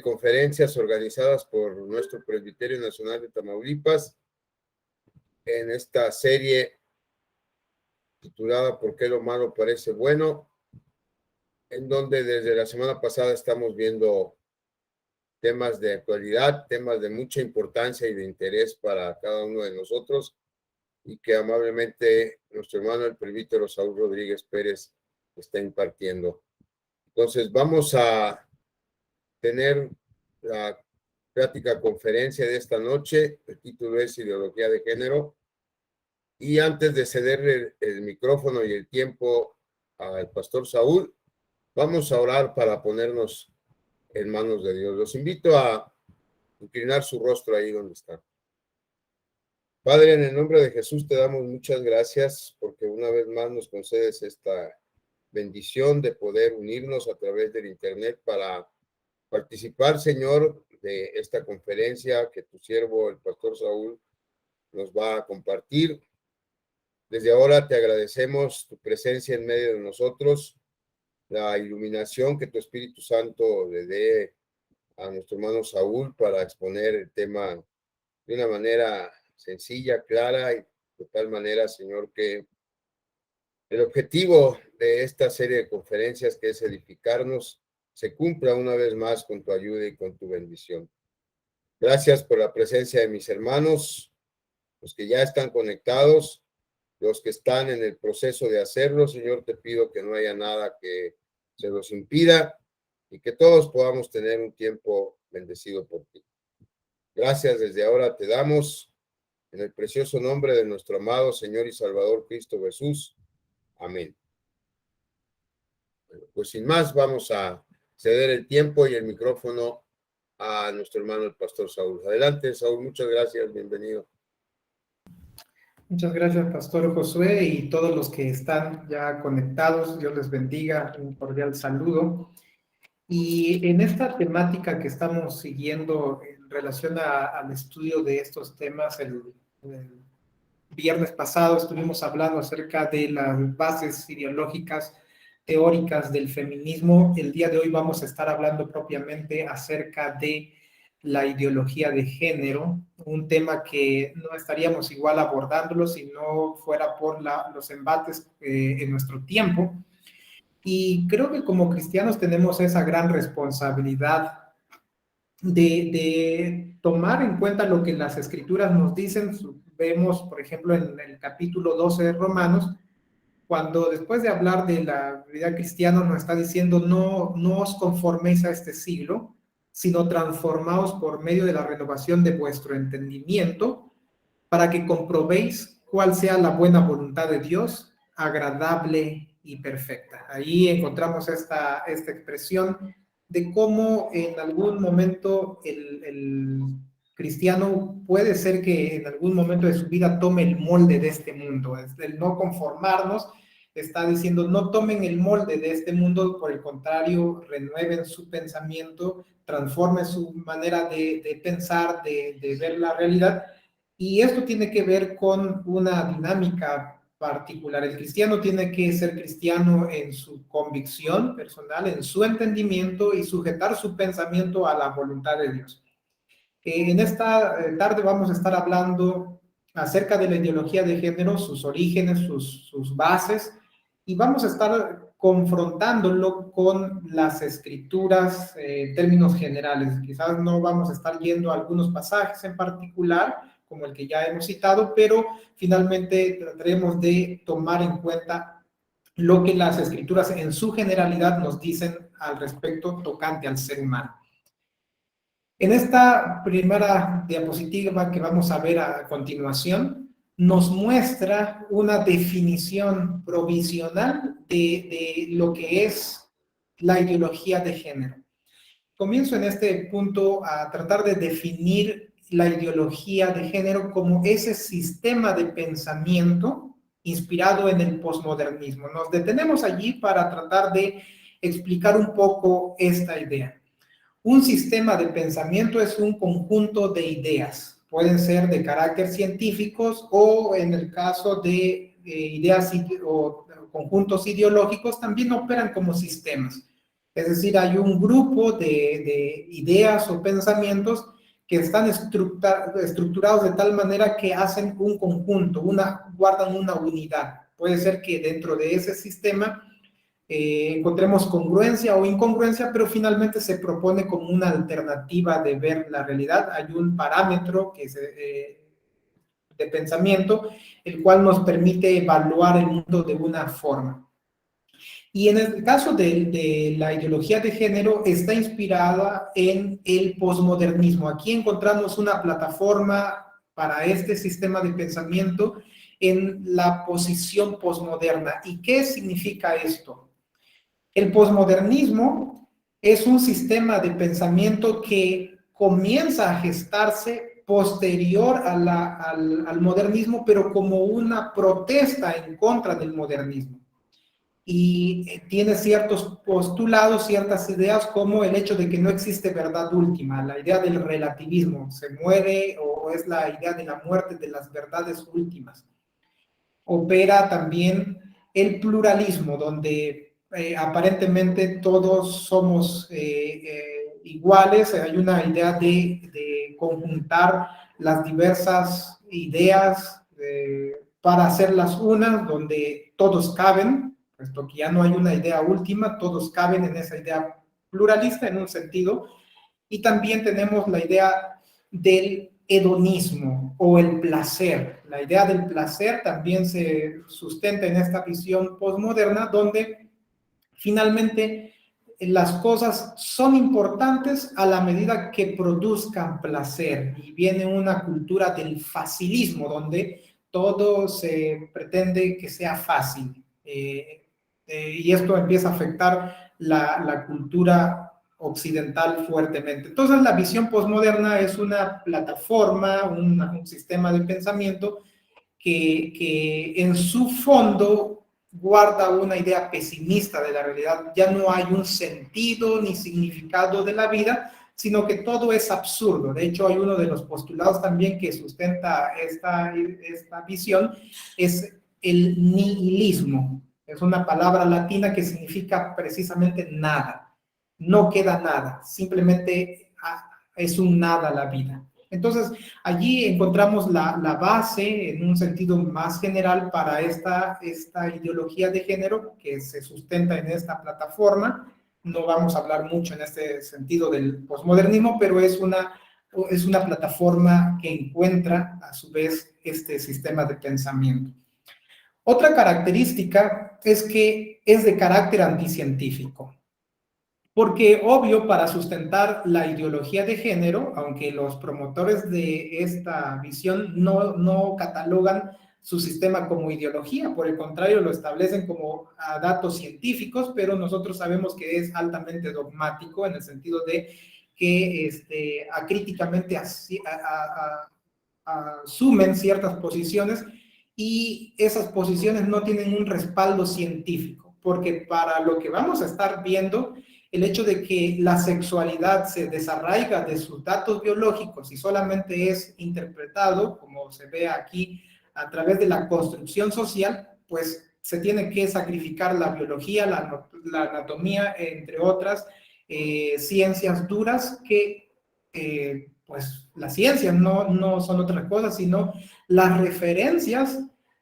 Conferencias organizadas por nuestro Presbiterio Nacional de Tamaulipas en esta serie titulada ¿Por qué lo malo parece bueno?, en donde desde la semana pasada estamos viendo temas de actualidad, temas de mucha importancia y de interés para cada uno de nosotros, y que amablemente nuestro hermano el presbítero Saúl Rodríguez Pérez está impartiendo. Entonces vamos a tener la plática conferencia de esta noche. El título es Ideología de Género. Y antes de cederle el micrófono y el tiempo al pastor Saúl, vamos a orar para ponernos en manos de Dios. Los invito a inclinar su rostro ahí donde están. Padre, en el nombre de Jesús te damos muchas gracias porque una vez más nos concedes esta bendición de poder unirnos a través del internet para participar, Señor, de esta conferencia que tu siervo, el pastor Saúl, nos va a compartir. Desde ahora te agradecemos tu presencia en medio de nosotros, la iluminación que tu Espíritu Santo le dé a nuestro hermano Saúl para exponer el tema de una manera sencilla, clara, y de tal manera, Señor, que el objetivo de esta serie de conferencias, que es edificarnos, se cumpla una vez más con tu ayuda y con tu bendición. Gracias por la presencia de mis hermanos, los que ya están conectados, los que están en el proceso de hacerlo. Señor, te pido que no haya nada que se los impida y que todos podamos tener un tiempo bendecido por ti. Gracias desde ahora te damos en el precioso nombre de nuestro amado Señor y Salvador Cristo Jesús. Amén. Bueno, pues sin más, vamos a ceder el tiempo y el micrófono a nuestro hermano el pastor Saúl. Adelante, Saúl, muchas gracias, bienvenido. Muchas gracias, Pastor Josué, y todos los que están ya conectados. Dios les bendiga, un cordial saludo. Y en esta temática que estamos siguiendo en relación al estudio de estos temas, el viernes pasado estuvimos hablando acerca de las bases ideológicas teóricas del feminismo. El día de hoy vamos a estar hablando propiamente acerca de la ideología de género, un tema que no estaríamos igual abordándolo si no fuera por los embates en nuestro tiempo. Y creo que como cristianos tenemos esa gran responsabilidad de tomar en cuenta lo que las escrituras nos dicen. Vemos, por ejemplo, en el capítulo 12 de Romanos, cuando después de hablar de la vida cristiana nos está diciendo no os conforméis a este siglo, sino transformaos por medio de la renovación de vuestro entendimiento, para que comprobéis cuál sea la buena voluntad de Dios, agradable y perfecta. Ahí encontramos esta expresión de cómo en algún momento el cristiano puede ser que en algún momento de su vida tome el molde de este mundo. El no conformarnos está diciendo no tomen el molde de este mundo, por el contrario, renueven su pensamiento, transformen su manera de pensar, de ver la realidad. Y esto tiene que ver con una dinámica particular. El cristiano tiene que ser cristiano en su convicción personal, en su entendimiento, y sujetar su pensamiento a la voluntad de Dios. En esta tarde vamos a estar hablando acerca de la ideología de género, sus orígenes, sus bases, y vamos a estar confrontándolo con las escrituras en términos generales. Quizás no vamos a estar yendo a algunos pasajes en particular, como el que ya hemos citado, pero finalmente trataremos de tomar en cuenta lo que las escrituras en su generalidad nos dicen al respecto tocante al ser humano. En esta primera diapositiva que vamos a ver a continuación, nos muestra una definición provisional de lo que es la ideología de género. Comienzo en este punto a tratar de definir la ideología de género como ese sistema de pensamiento inspirado en el posmodernismo. Nos detenemos allí para tratar de explicar un poco esta idea. Un sistema de pensamiento es un conjunto de ideas. Pueden ser de carácter científicos o, en el caso de ideas o conjuntos ideológicos, también operan como sistemas. Es decir, hay un grupo de ideas o pensamientos que están estructurados de tal manera que hacen un conjunto, guardan una unidad. Puede ser que dentro de ese sistema encontremos congruencia o incongruencia, pero finalmente se propone como una alternativa de ver la realidad. Hay un parámetro de pensamiento, el cual nos permite evaluar el mundo de una forma. Y en el caso de la ideología de género, está inspirada en el posmodernismo. Aquí encontramos una plataforma para este sistema de pensamiento en la posición posmoderna. ¿Y qué significa esto? El posmodernismo es un sistema de pensamiento que comienza a gestarse posterior al modernismo, pero como una protesta en contra del modernismo. Y tiene ciertos postulados, ciertas ideas, como el hecho de que no existe verdad última, la idea del relativismo, se muere o es la idea de la muerte de las verdades últimas. Opera también el pluralismo, donde aparentemente todos somos iguales, hay una idea de conjuntar las diversas ideas para hacerlas una, donde todos caben, puesto que ya no hay una idea última, todos caben en esa idea pluralista en un sentido, y también tenemos la idea del hedonismo o el placer. La idea del placer también se sustenta en esta visión posmoderna, donde finalmente las cosas son importantes a la medida que produzcan placer, y viene una cultura del facilismo, donde todo se pretende que sea fácil. Y esto empieza a afectar la cultura occidental fuertemente. Entonces, la visión posmoderna es una plataforma, un sistema de pensamiento que en su fondo guarda una idea pesimista de la realidad. Ya no hay un sentido ni significado de la vida, sino que todo es absurdo. De hecho, hay uno de los postulados también que sustenta esta visión, es el nihilismo. Es una palabra latina que significa precisamente nada. No queda nada, simplemente es un nada la vida. Entonces, allí encontramos la base en un sentido más general para esta ideología de género que se sustenta en esta plataforma. No vamos a hablar mucho en este sentido del posmodernismo, pero es una plataforma que encuentra a su vez este sistema de pensamiento. Otra característica es que es de carácter anticientífico. Porque, obvio, para sustentar la ideología de género, aunque los promotores de esta visión no catalogan su sistema como ideología, por el contrario, lo establecen como datos científicos, pero nosotros sabemos que es altamente dogmático en el sentido de que acríticamente asumen ciertas posiciones, y esas posiciones no tienen un respaldo científico, porque para lo que vamos a estar viendo, el hecho de que la sexualidad se desarraiga de sus datos biológicos y solamente es interpretado, como se ve aquí, a través de la construcción social, pues se tiene que sacrificar la biología, la anatomía, entre otras ciencias duras que, pues, las ciencias no son otra cosa, sino las referencias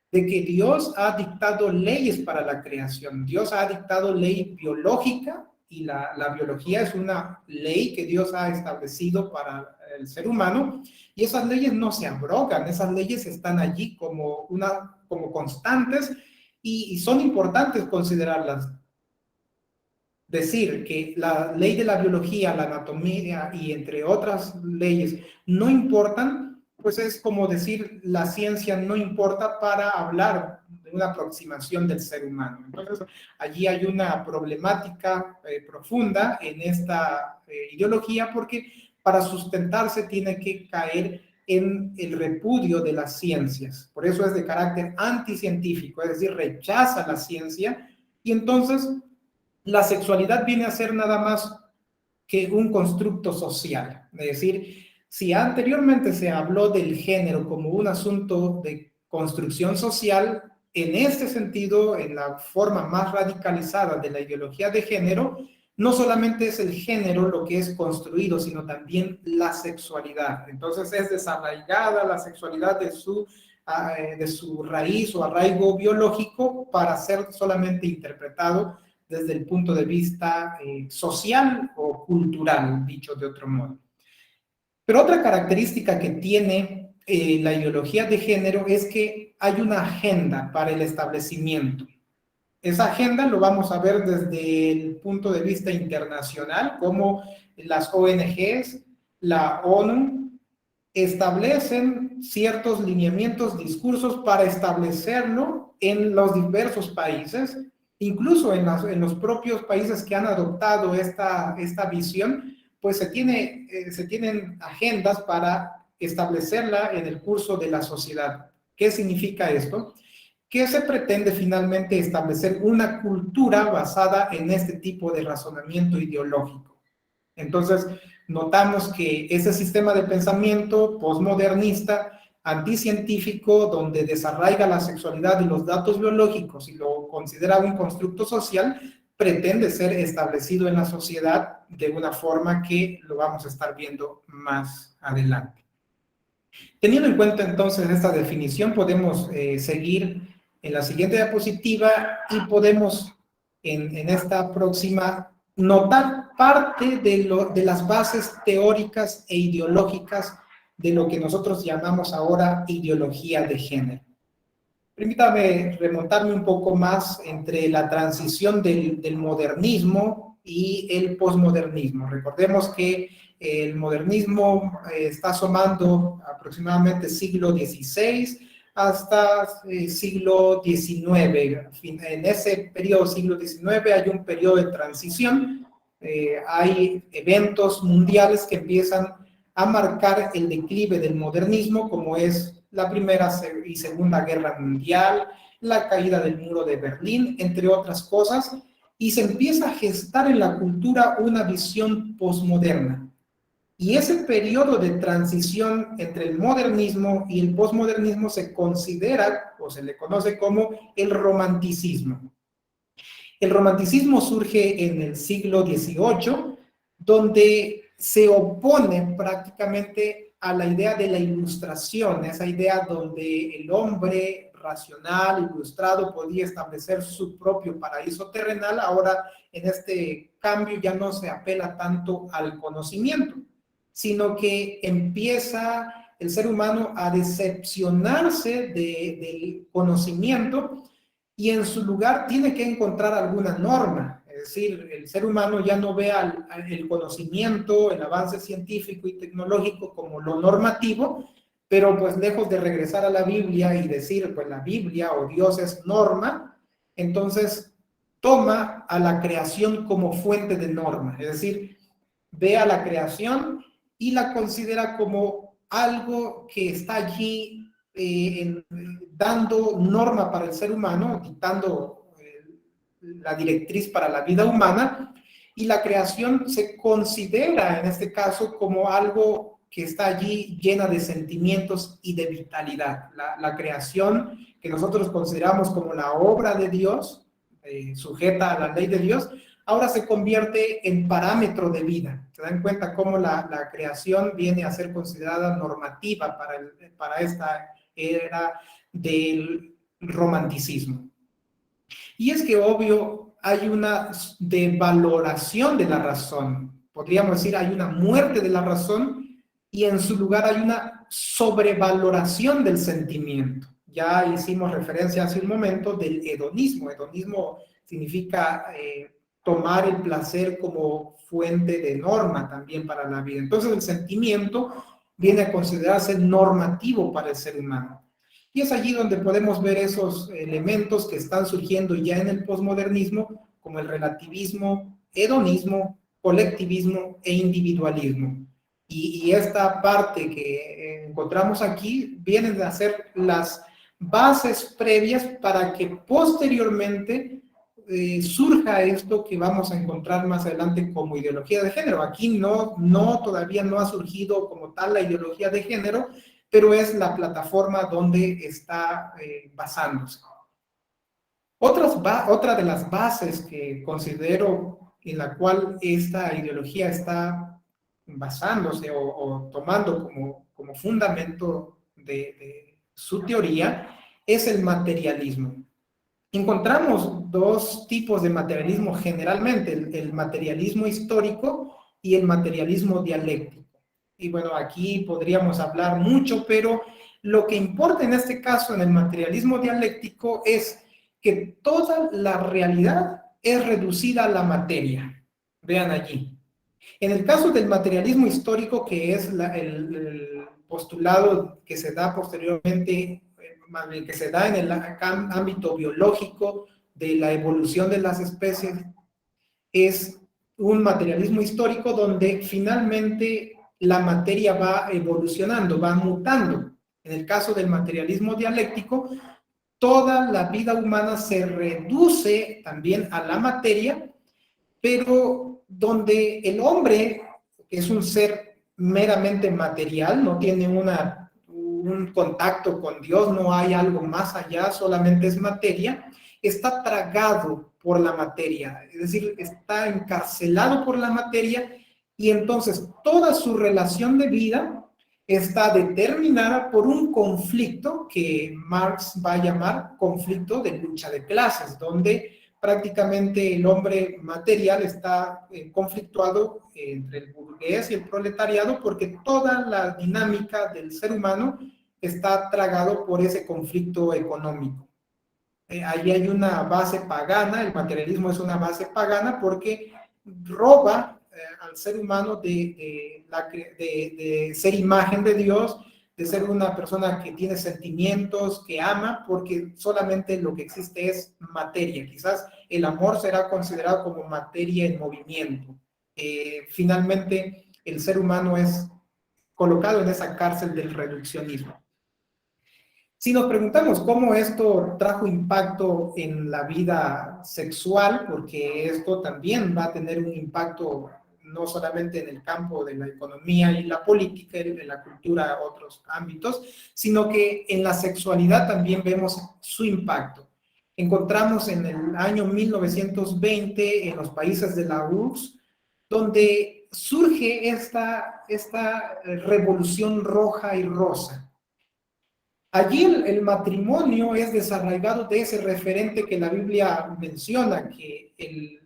de que Dios ha dictado leyes para la creación. Dios ha dictado ley biológica, y la biología es una ley que Dios ha establecido para el ser humano, y esas leyes no se abrogan, esas leyes están allí como constantes, y son importantes considerarlas. Decir que la ley de la biología, la anatomía y entre otras leyes no importan, pues es como decir la ciencia no importa para hablar de una aproximación del ser humano. Entonces, allí hay una problemática profunda en esta ideología, porque para sustentarse tiene que caer en el repudio de las ciencias. Por eso es de carácter anticientífico, es decir, rechaza la ciencia, y entonces la sexualidad viene a ser nada más que un constructo social. Es decir, si anteriormente se habló del género como un asunto de construcción social, en este sentido, en la forma más radicalizada de la ideología de género, no solamente es el género lo que es construido, sino también la sexualidad. Entonces es desarraigada la sexualidad de su raíz o arraigo biológico para ser solamente interpretado desde el punto de vista social o cultural, dicho de otro modo. Pero otra característica que tiene la ideología de género es que hay una agenda para el establecimiento. Esa agenda lo vamos a ver desde el punto de vista internacional, como las ONGs, la ONU, establecen ciertos lineamientos, discursos para establecerlo en los diversos países, incluso en los propios países que han adoptado esta visión, pues se tienen agendas para establecerla en el curso de la sociedad. ¿Qué significa esto? Que se pretende finalmente establecer una cultura basada en este tipo de razonamiento ideológico. Entonces, notamos que ese sistema de pensamiento posmodernista, anticientífico, donde desarraiga la sexualidad y los datos biológicos y lo considera un constructo social, pretende ser establecido en la sociedad de una forma que lo vamos a estar viendo más adelante. Teniendo en cuenta entonces esta definición, podemos seguir en la siguiente diapositiva y podemos en esta próxima notar parte de las bases teóricas e ideológicas de lo que nosotros llamamos ahora ideología de género. Permítame remontarme un poco más entre la transición del modernismo y el posmodernismo. Recordemos que el modernismo está asomando aproximadamente siglo XVI hasta siglo XIX. En ese periodo, siglo XIX, hay un periodo de transición. Hay eventos mundiales que empiezan a marcar el declive del modernismo, como es la Primera y Segunda Guerra Mundial, la caída del muro de Berlín, entre otras cosas, y se empieza a gestar en la cultura una visión posmoderna. Y ese periodo de transición entre el modernismo y el posmodernismo se considera o se le conoce como el romanticismo. El romanticismo surge en el siglo XVIII, donde se opone prácticamente a la idea de la ilustración, esa idea donde el hombre racional, ilustrado, podía establecer su propio paraíso terrenal. Ahora, en este cambio ya no se apela tanto al conocimiento, sino que empieza el ser humano a decepcionarse del conocimiento y en su lugar tiene que encontrar alguna norma. Es decir, el ser humano ya no ve el conocimiento, el avance científico y tecnológico como lo normativo, pero pues lejos de regresar a la Biblia y decir, pues la Biblia o Dios es norma, entonces toma a la creación como fuente de norma. Es decir, ve a la creación y la considera como algo que está allí dando norma para el ser humano, dictando la directriz para la vida humana, y la creación se considera en este caso como algo que está allí llena de sentimientos y de vitalidad. La creación que nosotros consideramos como la obra de Dios, sujeta a la ley de Dios, ahora se convierte en parámetro de vida. ¿Se dan cuenta cómo la creación viene a ser considerada normativa para esta era del romanticismo? Y es que obvio hay una devaloración de la razón. Podríamos decir hay una muerte de la razón y en su lugar hay una sobrevaloración del sentimiento. Ya hicimos referencia hace un momento del hedonismo. Hedonismo significa tomar el placer como fuente de norma también para la vida. Entonces el sentimiento viene a considerarse normativo para el ser humano. Y es allí donde podemos ver esos elementos que están surgiendo ya en el posmodernismo, como el relativismo, hedonismo, colectivismo e individualismo. Y esta parte que encontramos aquí viene de hacer las bases previas para que posteriormente surja esto que vamos a encontrar más adelante como ideología de género. Aquí todavía no ha surgido como tal la ideología de género, pero es la plataforma donde está basándose. Otra de las bases que considero en la cual esta ideología está basándose o tomando como fundamento de su teoría, es el materialismo. Encontramos dos tipos de materialismo generalmente, el materialismo histórico y el materialismo dialéctico. Y bueno, aquí podríamos hablar mucho, pero lo que importa en este caso en el materialismo dialéctico es que toda la realidad es reducida a la materia. Vean allí. En el caso del materialismo histórico, que es el postulado que se da posteriormente, que se da en el ámbito biológico de la evolución de las especies, es un materialismo histórico donde finalmente la materia va evolucionando, va mutando. En el caso del materialismo dialéctico, toda la vida humana se reduce también a la materia, pero donde el hombre, que es un ser meramente material, no tiene un contacto con Dios, no hay algo más allá, solamente es materia, está tragado por la materia, es decir, está encarcelado por la materia y entonces toda su relación de vida está determinada por un conflicto que Marx va a llamar conflicto de lucha de clases, donde prácticamente el hombre material está conflictuado entre el burgués y el proletariado porque toda la dinámica del ser humano está tragado por ese conflicto económico. Ahí hay una base pagana, el materialismo es una base pagana porque roba al ser humano de ser imagen de Dios, de ser una persona que tiene sentimientos, que ama, porque solamente lo que existe es materia. Quizás el amor será considerado como materia en movimiento. Finalmente, el ser humano es colocado en esa cárcel del reduccionismo. Si nos preguntamos cómo esto trajo impacto en la vida sexual, porque esto también va a tener un impacto no solamente en el campo de la economía y la política, en la cultura, otros ámbitos, sino que en la sexualidad también vemos su impacto. Encontramos en el año 1920 en los países de la URSS, donde surge esta revolución roja y rosa. Allí el matrimonio es desarraigado de ese referente que la Biblia menciona, que el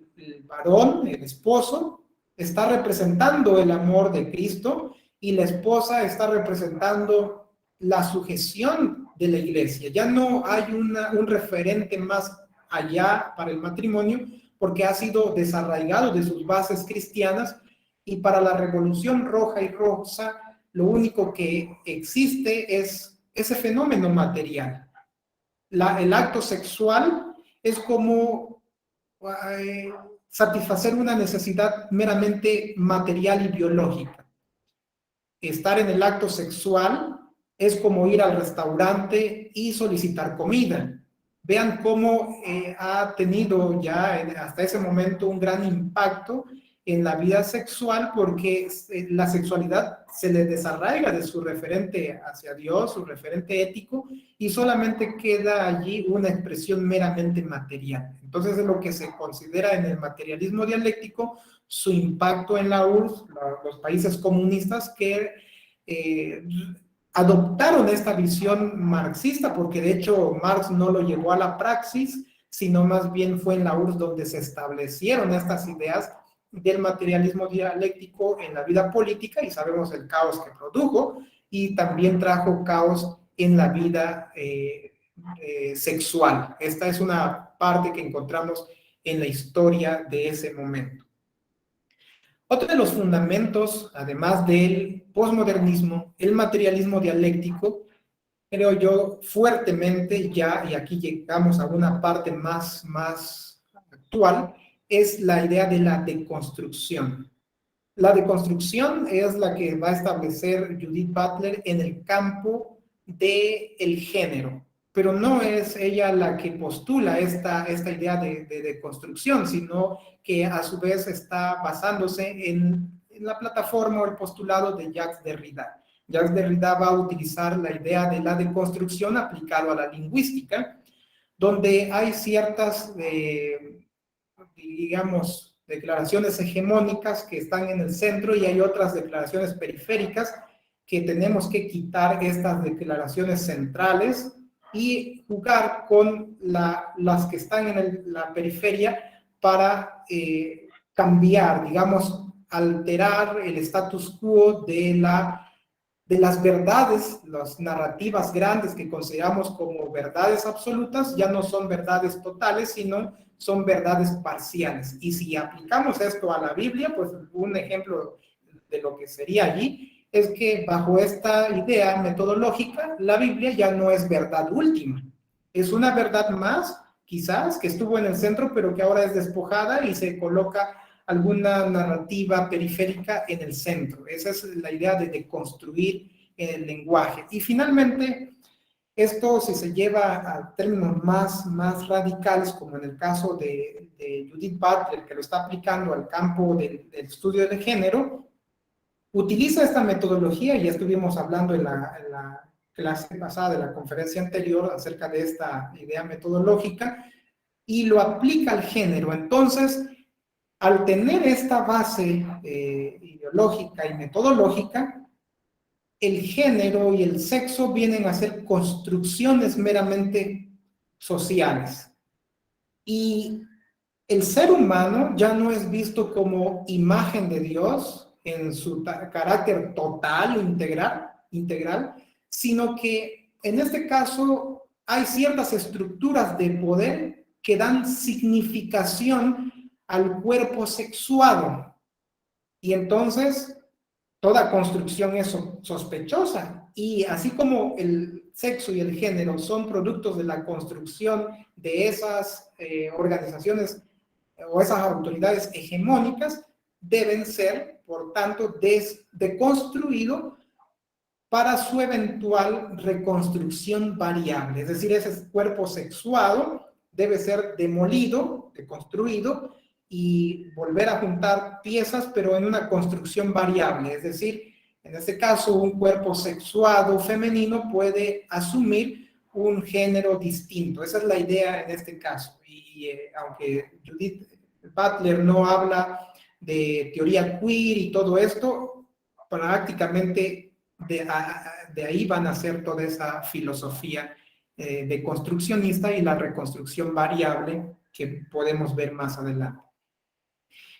varón, el esposo, está representando el amor de Cristo y la esposa está representando la sujeción de la iglesia. Ya no hay un referente más allá para el matrimonio porque ha sido desarraigado de sus bases cristianas y para la Revolución Roja y Rosa lo único que existe es ese fenómeno material. El acto sexual es como satisfacer una necesidad meramente material y biológica. Estar en el acto sexual es como ir al restaurante y solicitar comida. Vean cómo ha tenido ya hasta ese momento un gran impacto en la vida sexual porque la sexualidad se le desarraiga de su referente hacia Dios, su referente ético, y solamente queda allí una expresión meramente material. Entonces es lo que se considera en el materialismo dialéctico su impacto en la URSS, los países comunistas que adoptaron esta visión marxista, porque de hecho Marx no lo llevó a la praxis, sino más bien fue en la URSS donde se establecieron estas ideas del materialismo dialéctico en la vida política, y sabemos el caos que produjo, y también trajo caos en la vida sexual. Esta es una parte que encontramos en la historia de ese momento. Otro de los fundamentos, además del posmodernismo, el materialismo dialéctico, creo yo fuertemente ya, y aquí llegamos a una parte más actual, es la idea de la deconstrucción. La deconstrucción es la que va a establecer Judith Butler en el campo del género, pero no es ella la que postula esta idea de deconstrucción, sino que a su vez está basándose en la plataforma o el postulado de Jacques Derrida. Jacques Derrida va a utilizar la idea de la deconstrucción aplicado a la lingüística, donde hay ciertas digamos, declaraciones hegemónicas que están en el centro y hay otras declaraciones periféricas que tenemos que quitar estas declaraciones centrales y jugar con las que están en la periferia para cambiar, digamos, alterar el status quo de las verdades, las narrativas grandes que consideramos como verdades absolutas, ya no son verdades totales, sino son verdades parciales. Y si aplicamos esto a la Biblia, pues un ejemplo de lo que sería allí es que bajo esta idea metodológica, la Biblia ya no es verdad última. Es una verdad más, quizás, que estuvo en el centro, pero que ahora es despojada y se coloca alguna narrativa periférica en el centro. Esa es la idea de deconstruir el lenguaje. Y finalmente, esto si se lleva a términos más radicales, como en el caso de Judith Butler, que lo está aplicando al campo del estudio de género, utiliza esta metodología, ya estuvimos hablando en la clase pasada de la conferencia anterior acerca de esta idea metodológica, y lo aplica al género. Entonces, al tener esta base ideológica y metodológica, el género y el sexo vienen a ser construcciones meramente sociales. Y el ser humano ya no es visto como imagen de Dios en su carácter total o integral, sino que en este caso hay ciertas estructuras de poder que dan significación al cuerpo sexuado. Y entonces toda construcción es sospechosa. Y así como el sexo y el género son productos de la construcción de esas organizaciones o esas autoridades hegemónicas, deben ser, por tanto, deconstruidos para su eventual reconstrucción variable. Es decir, ese cuerpo sexuado debe ser demolido, deconstruido, y volver a juntar piezas, pero en una construcción variable. Es decir, en este caso, un cuerpo sexuado femenino puede asumir un género distinto. Esa es la idea en este caso. Y aunque Judith Butler no habla de teoría queer y todo esto, prácticamente de ahí van a ser toda esa filosofía deconstruccionista y la reconstrucción variable que podemos ver más adelante.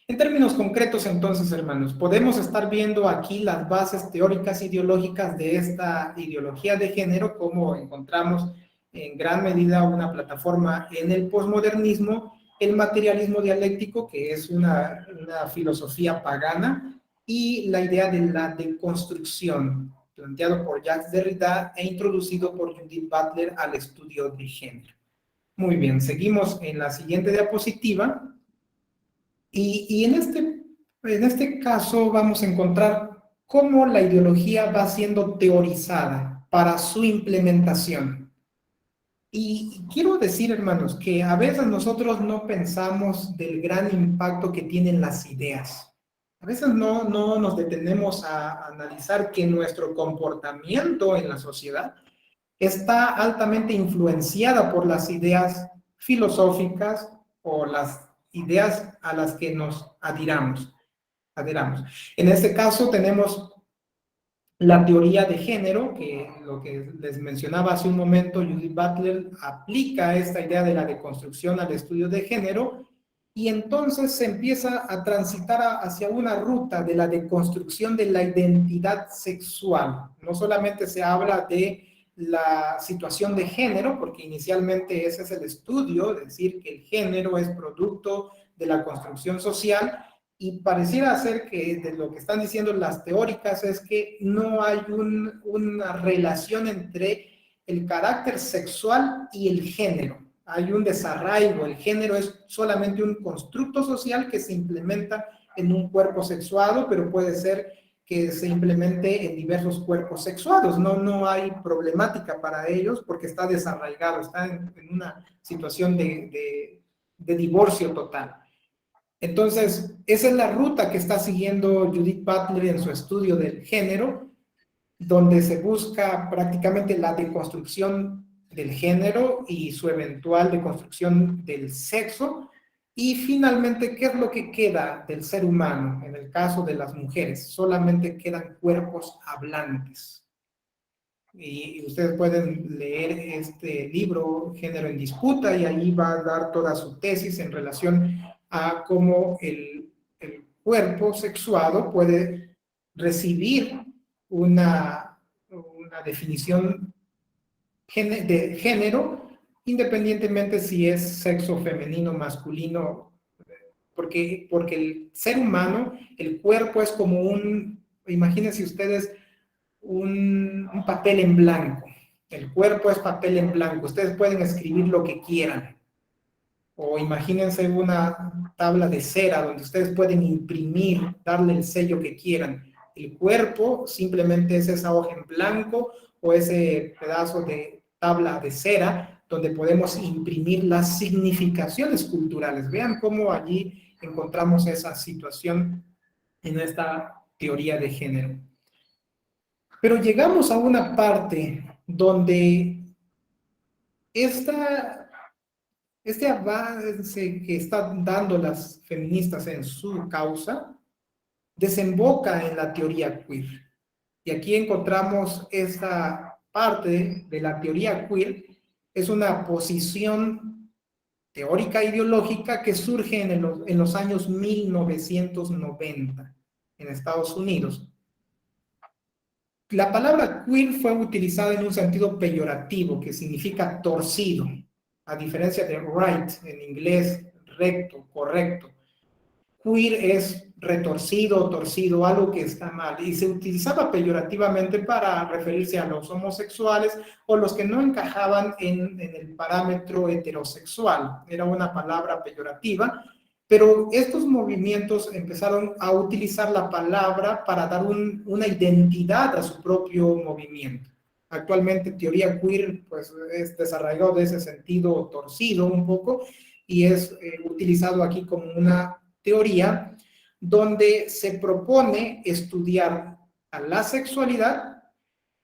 En términos concretos, entonces, hermanos, podemos estar viendo aquí las bases teóricas ideológicas de esta ideología de género, como encontramos en gran medida una plataforma en el posmodernismo, el materialismo dialéctico, que es una filosofía pagana, y la idea de la deconstrucción, planteado por Jacques Derrida e introducido por Judith Butler al estudio de género. Muy bien, seguimos en la siguiente diapositiva. Y en este caso vamos a encontrar cómo la ideología va siendo teorizada para su implementación. Y quiero decir, hermanos, que a veces nosotros no pensamos del gran impacto que tienen las ideas. A veces no nos detenemos a analizar que nuestro comportamiento en la sociedad está altamente influenciada por las ideas filosóficas o las ideas a las que nos adheramos. En este caso tenemos la teoría de género, que lo que les mencionaba hace un momento, Judith Butler aplica esta idea de la deconstrucción al estudio de género, y entonces se empieza a transitar hacia una ruta de la deconstrucción de la identidad sexual. No solamente se habla de la situación de género, porque inicialmente ese es el estudio, es decir, que el género es producto de la construcción social, y pareciera ser que de lo que están diciendo las teóricas es que no hay una relación entre el carácter sexual y el género. Hay un desarraigo, el género es solamente un constructo social que se implementa en un cuerpo sexuado, pero puede ser que se implemente en diversos cuerpos sexuados. No hay problemática para ellos porque está desarraigado, está en una situación de divorcio total. Entonces, esa es la ruta que está siguiendo Judith Butler en su estudio del género, donde se busca prácticamente la deconstrucción del género y su eventual deconstrucción del sexo, Y finalmente, ¿qué es lo que queda del ser humano? En el caso de las mujeres, solamente quedan cuerpos hablantes. Y ustedes pueden leer este libro, Género en Disputa, y ahí va a dar toda su tesis en relación a cómo el cuerpo sexuado puede recibir una definición de género, independientemente si es sexo femenino, masculino, porque el ser humano, el cuerpo es como imagínense ustedes, un papel en blanco. El cuerpo es papel en blanco. Ustedes pueden escribir lo que quieran. O imagínense una tabla de cera donde ustedes pueden imprimir, darle el sello que quieran. El cuerpo simplemente es esa hoja en blanco o ese pedazo de tabla de cera donde podemos imprimir las significaciones culturales. Vean cómo allí encontramos esa situación en esta teoría de género. Pero llegamos a una parte donde este avance que están dando las feministas en su causa desemboca en la teoría queer. Y aquí encontramos esta parte de la teoría queer, es una posición teórica ideológica que surge en los años 1990 en Estados Unidos. La palabra queer fue utilizada en un sentido peyorativo, que significa torcido, a diferencia de right en inglés, recto, correcto. Queer es retorcido, torcido, algo que está mal, y se utilizaba peyorativamente para referirse a los homosexuales o los que no encajaban en el parámetro heterosexual. Era una palabra peyorativa, pero estos movimientos empezaron a utilizar la palabra para dar una identidad a su propio movimiento. Actualmente teoría queer pues, es desarraigado de ese sentido torcido un poco y es utilizado aquí como una teoría donde se propone estudiar a la sexualidad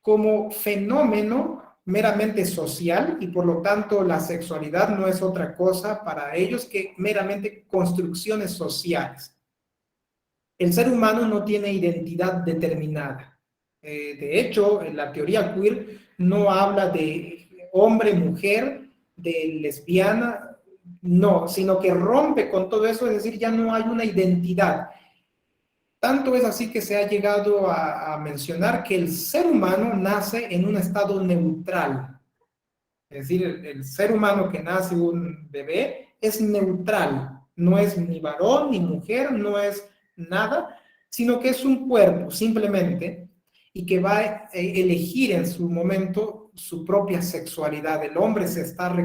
como fenómeno meramente social y por lo tanto la sexualidad no es otra cosa para ellos que meramente construcciones sociales. El ser humano no tiene identidad determinada. De hecho, la teoría queer no habla de hombre, mujer, de lesbiana, no, sino que rompe con todo eso, es decir, ya no hay una identidad. Tanto es así que se ha llegado a mencionar que el ser humano nace en un estado neutral. Es decir, el ser humano que nace un bebé es neutral. No es ni varón ni mujer, no es nada, sino que es un cuerpo simplemente y que va a elegir en su momento su propia sexualidad. El hombre se está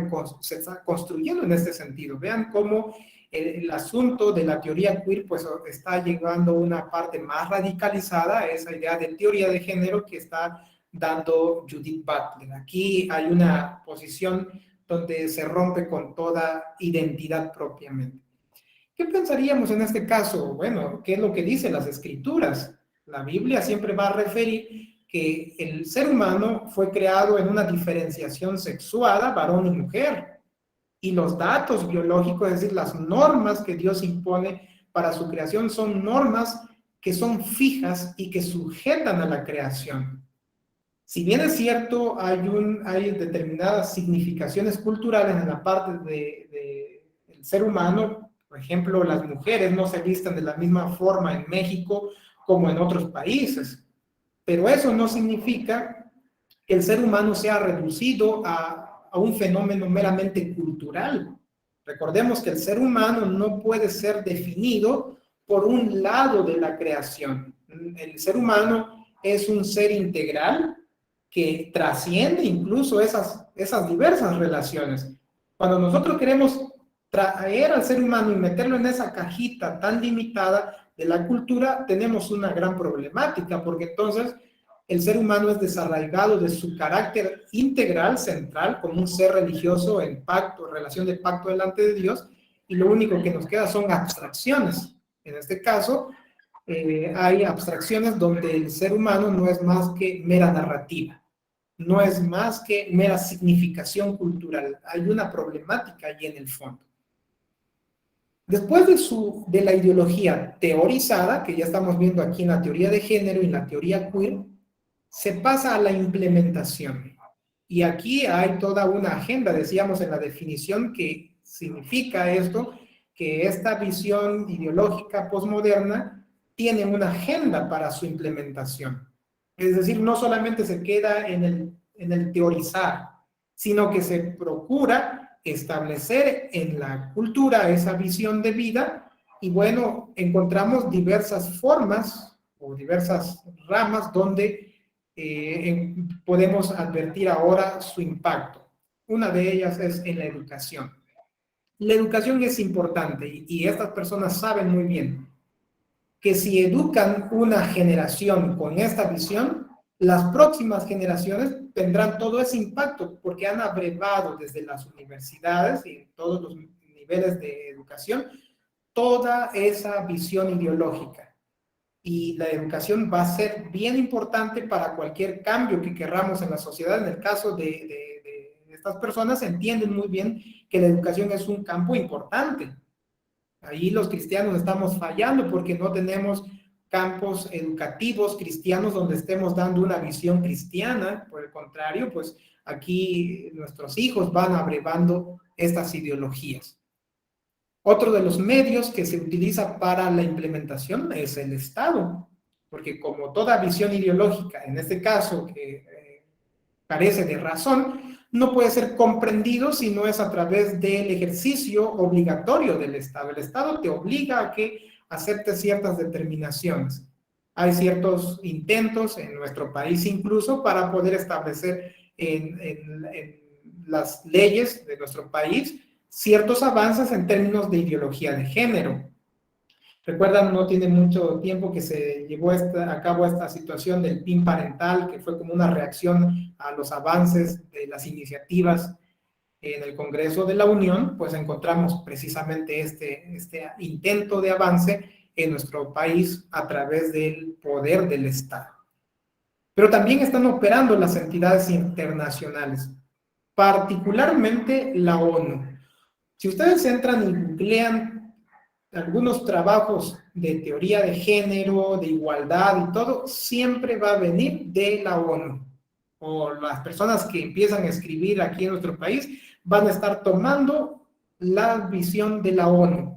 construyendo en este sentido. Vean cómo el asunto de la teoría queer pues está llegando a una parte más radicalizada, esa idea de teoría de género que está dando Judith Butler. Aquí hay una posición donde se rompe con toda identidad propiamente. ¿Qué pensaríamos en este caso? Bueno, ¿qué es lo que dicen las escrituras? La Biblia siempre va a referir que el ser humano fue creado en una diferenciación sexuada, varón y mujer. Y los datos biológicos, es decir, las normas que Dios impone para su creación son normas que son fijas y que sujetan a la creación. Si bien es cierto, hay determinadas significaciones culturales en la parte del ser humano, por ejemplo, las mujeres no se visten de la misma forma en México como en otros países, pero eso no significa que el ser humano sea reducido a un fenómeno meramente cultural. Recordemos que el ser humano no puede ser definido por un lado de la creación. El ser humano es un ser integral que trasciende incluso esas diversas relaciones. Cuando nosotros queremos traer al ser humano y meterlo en esa cajita tan limitada de la cultura, tenemos una gran problemática, porque entonces el ser humano es desarraigado de su carácter integral, central, como un ser religioso en pacto, relación de pacto delante de Dios, y lo único que nos queda son abstracciones. En este caso, hay abstracciones donde el ser humano no es más que mera narrativa, no es más que mera significación cultural. Hay una problemática allí en el fondo. Después de la ideología teorizada, que ya estamos viendo aquí en la teoría de género y en la teoría queer, se pasa a la implementación. Y aquí hay toda una agenda, decíamos en la definición, que significa esto, que esta visión ideológica posmoderna tiene una agenda para su implementación. Es decir, no solamente se queda en el teorizar, sino que se procura establecer en la cultura esa visión de vida y bueno, encontramos diversas formas o diversas ramas donde podemos advertir ahora su impacto. Una de ellas es en la educación. La educación es importante y estas personas saben muy bien que si educan una generación con esta visión, las próximas generaciones tendrán todo ese impacto porque han abrevado desde las universidades y en todos los niveles de educación toda esa visión ideológica. Y la educación va a ser bien importante para cualquier cambio que querramos en la sociedad. En el caso de estas personas entienden muy bien que la educación es un campo importante. Ahí los cristianos estamos fallando porque no tenemos campos educativos cristianos donde estemos dando una visión cristiana. Por el contrario, pues aquí nuestros hijos van abrevando estas ideologías. Otro de los medios que se utiliza para la implementación es el Estado, porque como toda visión ideológica, en este caso que carece de razón, no puede ser comprendido si no es a través del ejercicio obligatorio del Estado. El Estado te obliga a que aceptes ciertas determinaciones. Hay ciertos intentos en nuestro país incluso para poder establecer en las leyes de nuestro país ciertos avances en términos de ideología de género. Recuerdan, no tiene mucho tiempo que se llevó a cabo esta situación del PIN parental, que fue como una reacción a los avances de las iniciativas en el Congreso de la Unión, pues encontramos precisamente este intento de avance en nuestro país a través del poder del Estado. Pero también están operando las entidades internacionales, particularmente la ONU. Si ustedes entran y googlean algunos trabajos de teoría de género, de igualdad y todo, siempre va a venir de la ONU. O las personas que empiezan a escribir aquí en nuestro país van a estar tomando la visión de la ONU.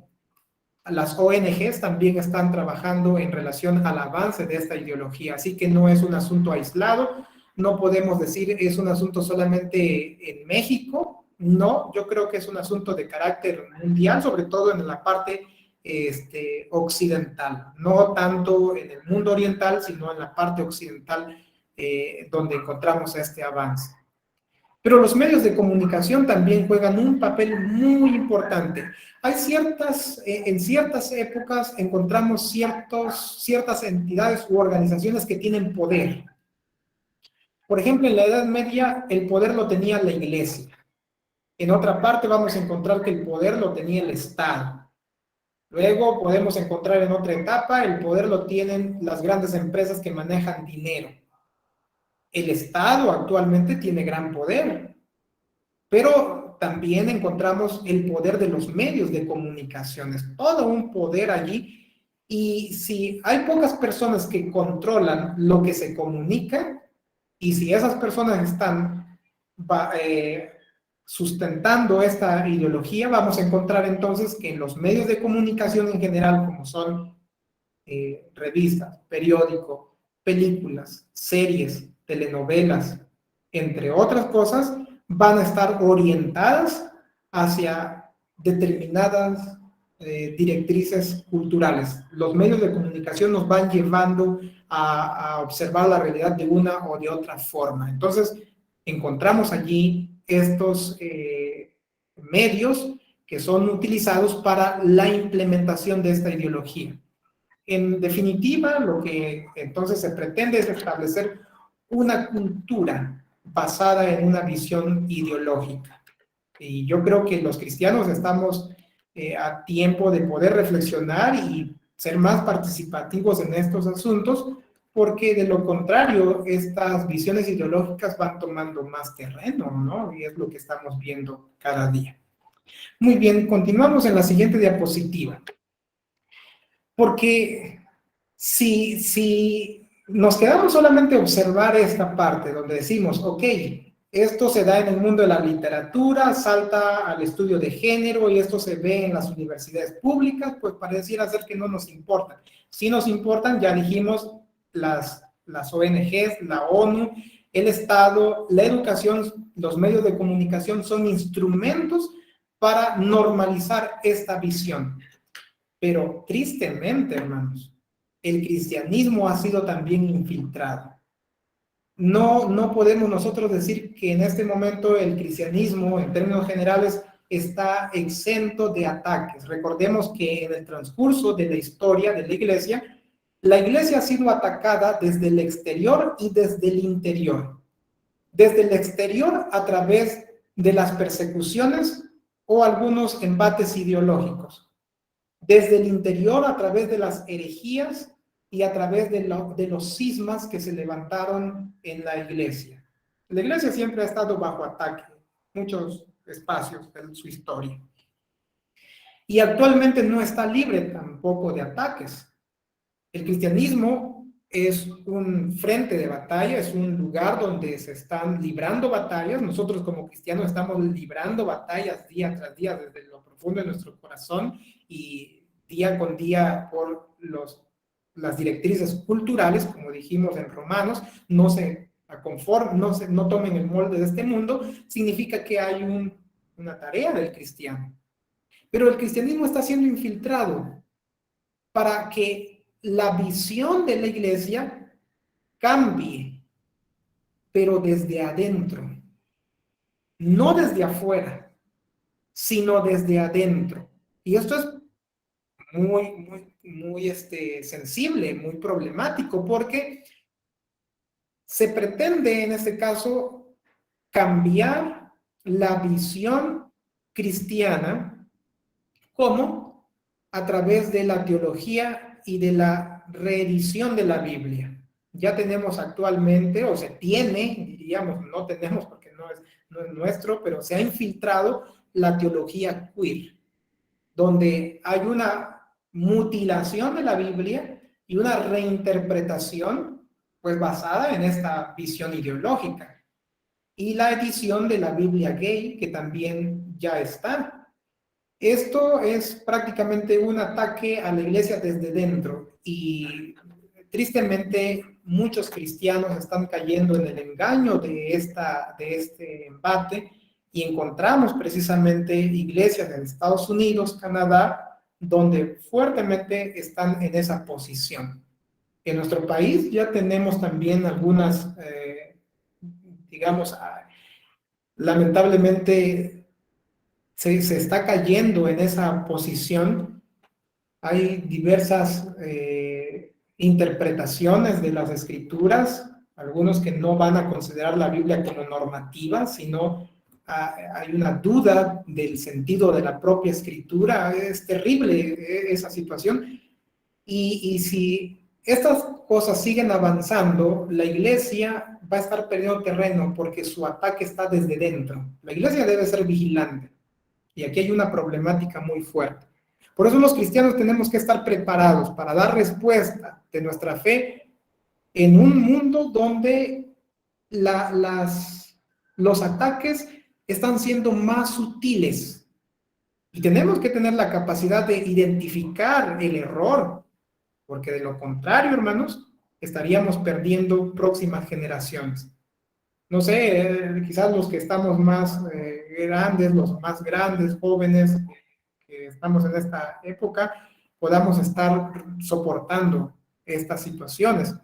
Las ONGs también están trabajando en relación al avance de esta ideología, así que no es un asunto aislado, no podemos decir es un asunto solamente en México, no, yo creo que es un asunto de carácter mundial, sobre todo en la parte occidental, no tanto en el mundo oriental, sino en la parte occidental donde encontramos este avance. Pero los medios de comunicación también juegan un papel muy importante. Hay en ciertas épocas encontramos ciertas entidades u organizaciones que tienen poder. Por ejemplo, en la Edad Media el poder lo tenía la Iglesia. En otra parte vamos a encontrar que el poder lo tenía el Estado. Luego podemos encontrar en otra etapa el poder lo tienen las grandes empresas que manejan dinero. El Estado actualmente tiene gran poder. Pero también encontramos el poder de los medios de comunicaciones, todo un poder allí. Y si hay pocas personas que controlan lo que se comunica, y si esas personas están sustentando esta ideología, vamos a encontrar entonces que en los medios de comunicación en general, como son revistas, periódicos, películas, series, telenovelas, entre otras cosas, van a estar orientadas hacia determinadas directrices culturales. Los medios de comunicación nos van llevando a observar la realidad de una o de otra forma. Entonces, encontramos allí estos medios que son utilizados para la implementación de esta ideología. En definitiva, lo que entonces se pretende es establecer una cultura basada en una visión ideológica. Y yo creo que los cristianos estamos a tiempo de poder reflexionar y ser más participativos en estos asuntos, porque de lo contrario, estas visiones ideológicas van tomando más terreno, ¿no? Y es lo que estamos viendo cada día. Muy bien, continuamos en la siguiente diapositiva. Porque si nos quedamos solamente a observar esta parte donde decimos, ok, esto se da en el mundo de la literatura, salta al estudio de género y esto se ve en las universidades públicas, pues pareciera ser que no nos importa. Si nos importan, ya dijimos, las ONGs, la ONU, el Estado, la educación, los medios de comunicación son instrumentos para normalizar esta visión. Pero tristemente, hermanos, el cristianismo ha sido también infiltrado. No podemos nosotros decir que en este momento el cristianismo, en términos generales, está exento de ataques. Recordemos que en el transcurso de la historia de la iglesia ha sido atacada desde el exterior y desde el interior. Desde el exterior a través de las persecuciones o algunos embates ideológicos. Desde el interior a través de las herejías y a través de los cismas que se levantaron en la iglesia. La iglesia siempre ha estado bajo ataque, muchos espacios de su historia. Y actualmente no está libre tampoco de ataques. El cristianismo es un frente de batalla, es un lugar donde se están librando batallas. Nosotros como cristianos estamos librando batallas día tras día desde lo profundo de nuestro corazón y día con día por las directrices culturales, como dijimos en Romanos, no se conformen, no tomen el molde de este mundo, significa que hay una tarea del cristiano. Pero el cristianismo está siendo infiltrado para que la visión de la iglesia cambie, pero desde adentro, no desde afuera, sino desde adentro. Y esto es muy sensible, muy problemático, porque se pretende en este caso cambiar la visión cristiana como a través de la teología y de la reedición de la Biblia. Ya tenemos actualmente, o se tiene, diríamos, no tenemos porque no es nuestro, pero se ha infiltrado la teología queer, donde hay una mutilación de la Biblia y una reinterpretación, pues basada en esta visión ideológica. Y la edición de la Biblia gay, que también ya está. Esto es prácticamente un ataque a la iglesia desde dentro y tristemente muchos cristianos están cayendo en el engaño de este embate y encontramos precisamente iglesias en Estados Unidos, Canadá, donde fuertemente están en esa posición. En nuestro país ya tenemos también algunas, digamos, lamentablemente se está cayendo en esa posición. Hay diversas interpretaciones de las escrituras, algunos que no van a considerar la Biblia como normativa, sino hay una duda del sentido de la propia escritura. Es terrible esa situación. Y si estas cosas siguen avanzando, la iglesia va a estar perdiendo terreno porque su ataque está desde dentro. La iglesia debe ser vigilante. Y aquí hay una problemática muy fuerte. Por eso los cristianos tenemos que estar preparados para dar respuesta de nuestra fe en un mundo donde los ataques están siendo más sutiles. Y tenemos que tener la capacidad de identificar el error, porque de lo contrario, hermanos, estaríamos perdiendo próximas generaciones. No sé, quizás los que estamos más grandes, los más grandes, jóvenes, que estamos en esta época, podamos estar soportando estas situaciones.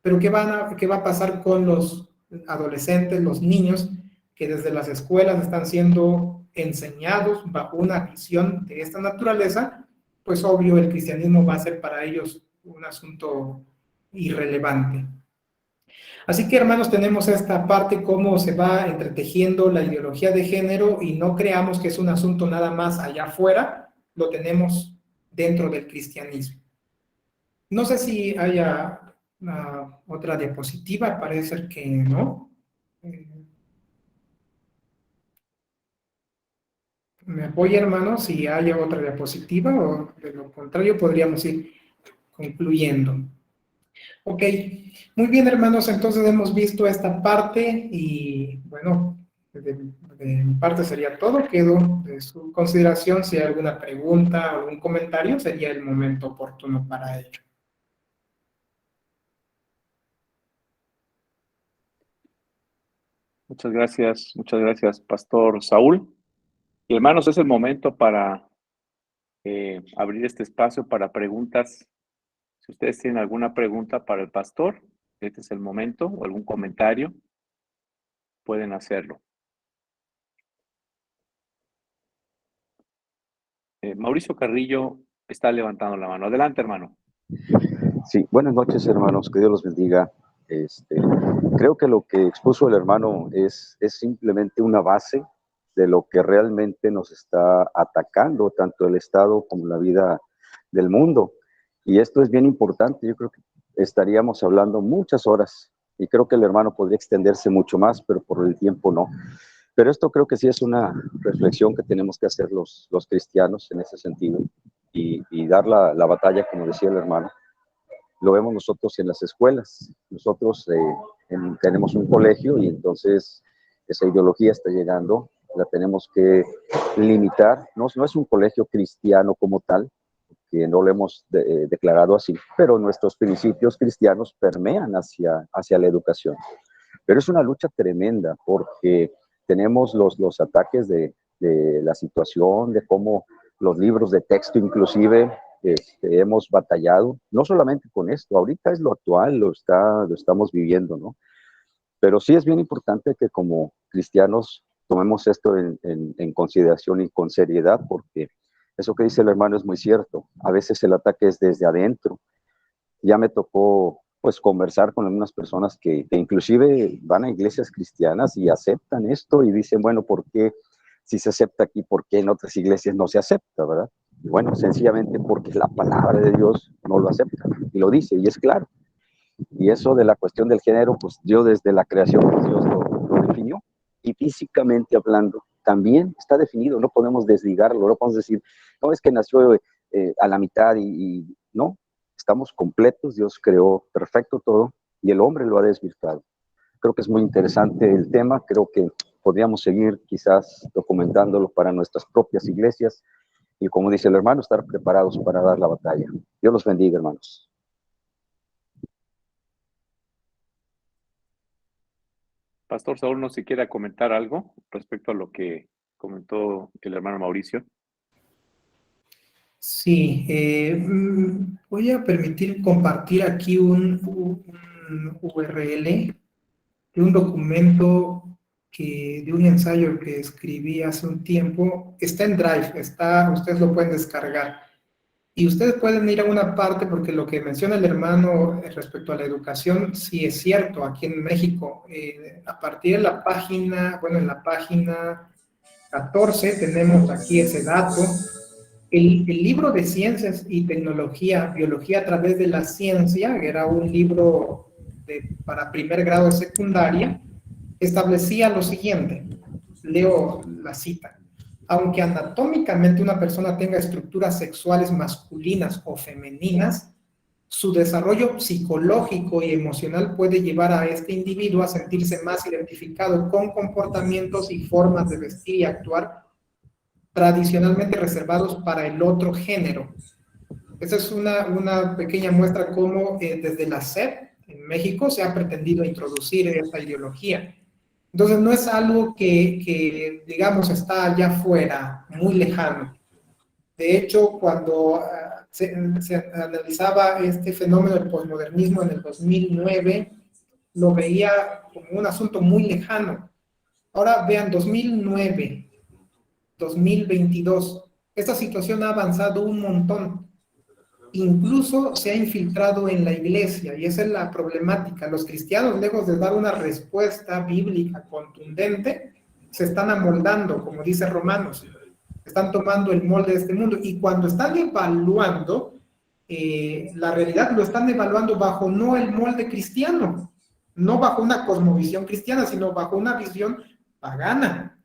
Pero ¿qué va a pasar con los adolescentes, los niños, que desde las escuelas están siendo enseñados bajo una visión de esta naturaleza? Pues obvio, el cristianismo va a ser para ellos un asunto irrelevante. Así que, hermanos, tenemos esta parte, cómo se va entretejiendo la ideología de género y no creamos que es un asunto nada más allá afuera, lo tenemos dentro del cristianismo. No sé si haya otra diapositiva, parece ser que no. me apoya, hermano, si haya otra diapositiva, o de lo contrario podríamos ir concluyendo. Ok, muy bien, hermanos, entonces hemos visto esta parte y bueno, de mi parte sería todo. Quedo de su consideración. Si hay alguna pregunta o algún comentario, sería el momento oportuno para ello. Muchas gracias, Pastor Saúl. Y hermanos, es el momento para abrir este espacio para preguntas. Si ustedes tienen alguna pregunta para el pastor, este es el momento, o algún comentario, pueden hacerlo. Mauricio Carrillo está levantando la mano. Adelante, hermano. Sí, buenas noches, hermanos, que Dios los bendiga. Creo que lo que expuso el hermano es simplemente una base de lo que realmente nos está atacando, tanto el Estado como la vida del mundo. Y esto es bien importante. Yo creo que estaríamos hablando muchas horas y creo que el hermano podría extenderse mucho más, pero por el tiempo no. Pero esto creo que sí es una reflexión que tenemos que hacer los cristianos en ese sentido y dar la batalla, como decía el hermano. Lo vemos nosotros en las escuelas. Nosotros tenemos un colegio y entonces esa ideología está llegando, la tenemos que limitar. No es un colegio cristiano como tal, que no lo hemos declarado así, pero nuestros principios cristianos permean hacia la educación. Pero es una lucha tremenda porque tenemos los ataques de la situación, de cómo los libros de texto inclusive hemos batallado, no solamente con esto, ahorita es lo actual, lo estamos viviendo, ¿no? Pero sí es bien importante que como cristianos tomemos esto en consideración y con seriedad, porque eso que dice el hermano es muy cierto. A veces el ataque es desde adentro. Ya me tocó pues conversar con algunas personas que inclusive van a iglesias cristianas y aceptan esto y dicen, bueno, ¿por qué si se acepta aquí, por qué en otras iglesias no se acepta, verdad? Y bueno, sencillamente porque la palabra de Dios no lo acepta y lo dice y es claro. Y eso de la cuestión del género, pues Dios desde la creación, pues Dios lo definió. Y físicamente hablando, también está definido, no podemos desligarlo, no podemos decir, no, es que nació a la mitad y no, estamos completos, Dios creó perfecto todo y el hombre lo ha desvirtuado. Creo que es muy interesante el tema, creo que podríamos seguir quizás documentándolo para nuestras propias iglesias y como dice el hermano, estar preparados para dar la batalla. Dios los bendiga, hermanos. Pastor Saúl, no sé si quiere comentar algo respecto a lo que comentó el hermano Mauricio. Sí, voy a permitir compartir aquí un URL de un documento de un ensayo que escribí hace un tiempo. Está en Drive, ustedes lo pueden descargar. Y ustedes pueden ir a una parte porque lo que menciona el hermano respecto a la educación, sí es cierto, aquí en México, a partir de la página, bueno, en la página 14 tenemos aquí ese dato. El libro de Ciencias y Tecnología, Biología a través de la Ciencia, que era un libro para primer grado de secundaria, establecía lo siguiente, leo la cita: aunque anatómicamente una persona tenga estructuras sexuales masculinas o femeninas, su desarrollo psicológico y emocional puede llevar a este individuo a sentirse más identificado con comportamientos y formas de vestir y actuar tradicionalmente reservados para el otro género. Esa es una pequeña muestra cómo desde la SEP en México se ha pretendido introducir esta ideología. Entonces no es algo que digamos está allá afuera, muy lejano. De hecho, cuando se analizaba este fenómeno del posmodernismo en el 2009, lo veía como un asunto muy lejano. Ahora vean, 2009, 2022, esta situación ha avanzado un montón. Incluso se ha infiltrado en la iglesia, y esa es la problemática. Los cristianos, lejos de dar una respuesta bíblica contundente, se están amoldando, como dice Romanos, están tomando el molde de este mundo, y cuando están evaluando la realidad, lo están evaluando bajo no el molde cristiano, no bajo una cosmovisión cristiana, sino bajo una visión pagana.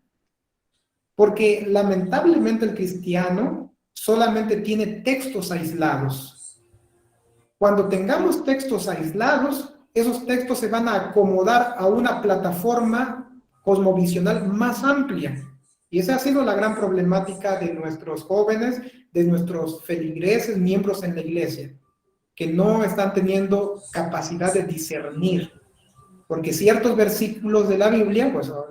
porque lamentablemente el cristiano solamente tiene textos aislados. Cuando tengamos textos aislados, esos textos se van a acomodar a una plataforma cosmovisional más amplia. Y esa ha sido la gran problemática de nuestros jóvenes, de nuestros feligreses, miembros en la iglesia, que no están teniendo capacidad de discernir, porque ciertos versículos de la Biblia, pues lo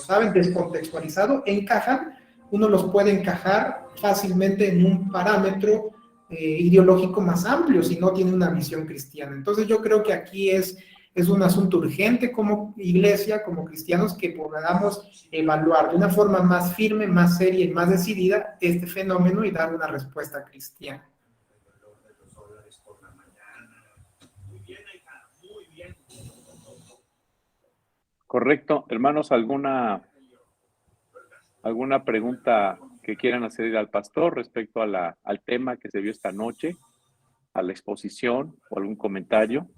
saben, descontextualizado, encajan, uno los puede encajar fácilmente en un parámetro ideológico más amplio si no tiene una visión cristiana. Entonces yo creo que aquí es un asunto urgente como iglesia, como cristianos, que podamos evaluar de una forma más firme, más seria y más decidida este fenómeno y dar una respuesta cristiana. Correcto. Hermanos, ¿alguna pregunta que quieran hacer al pastor respecto a al tema que se vio esta noche, a la exposición o algún comentario?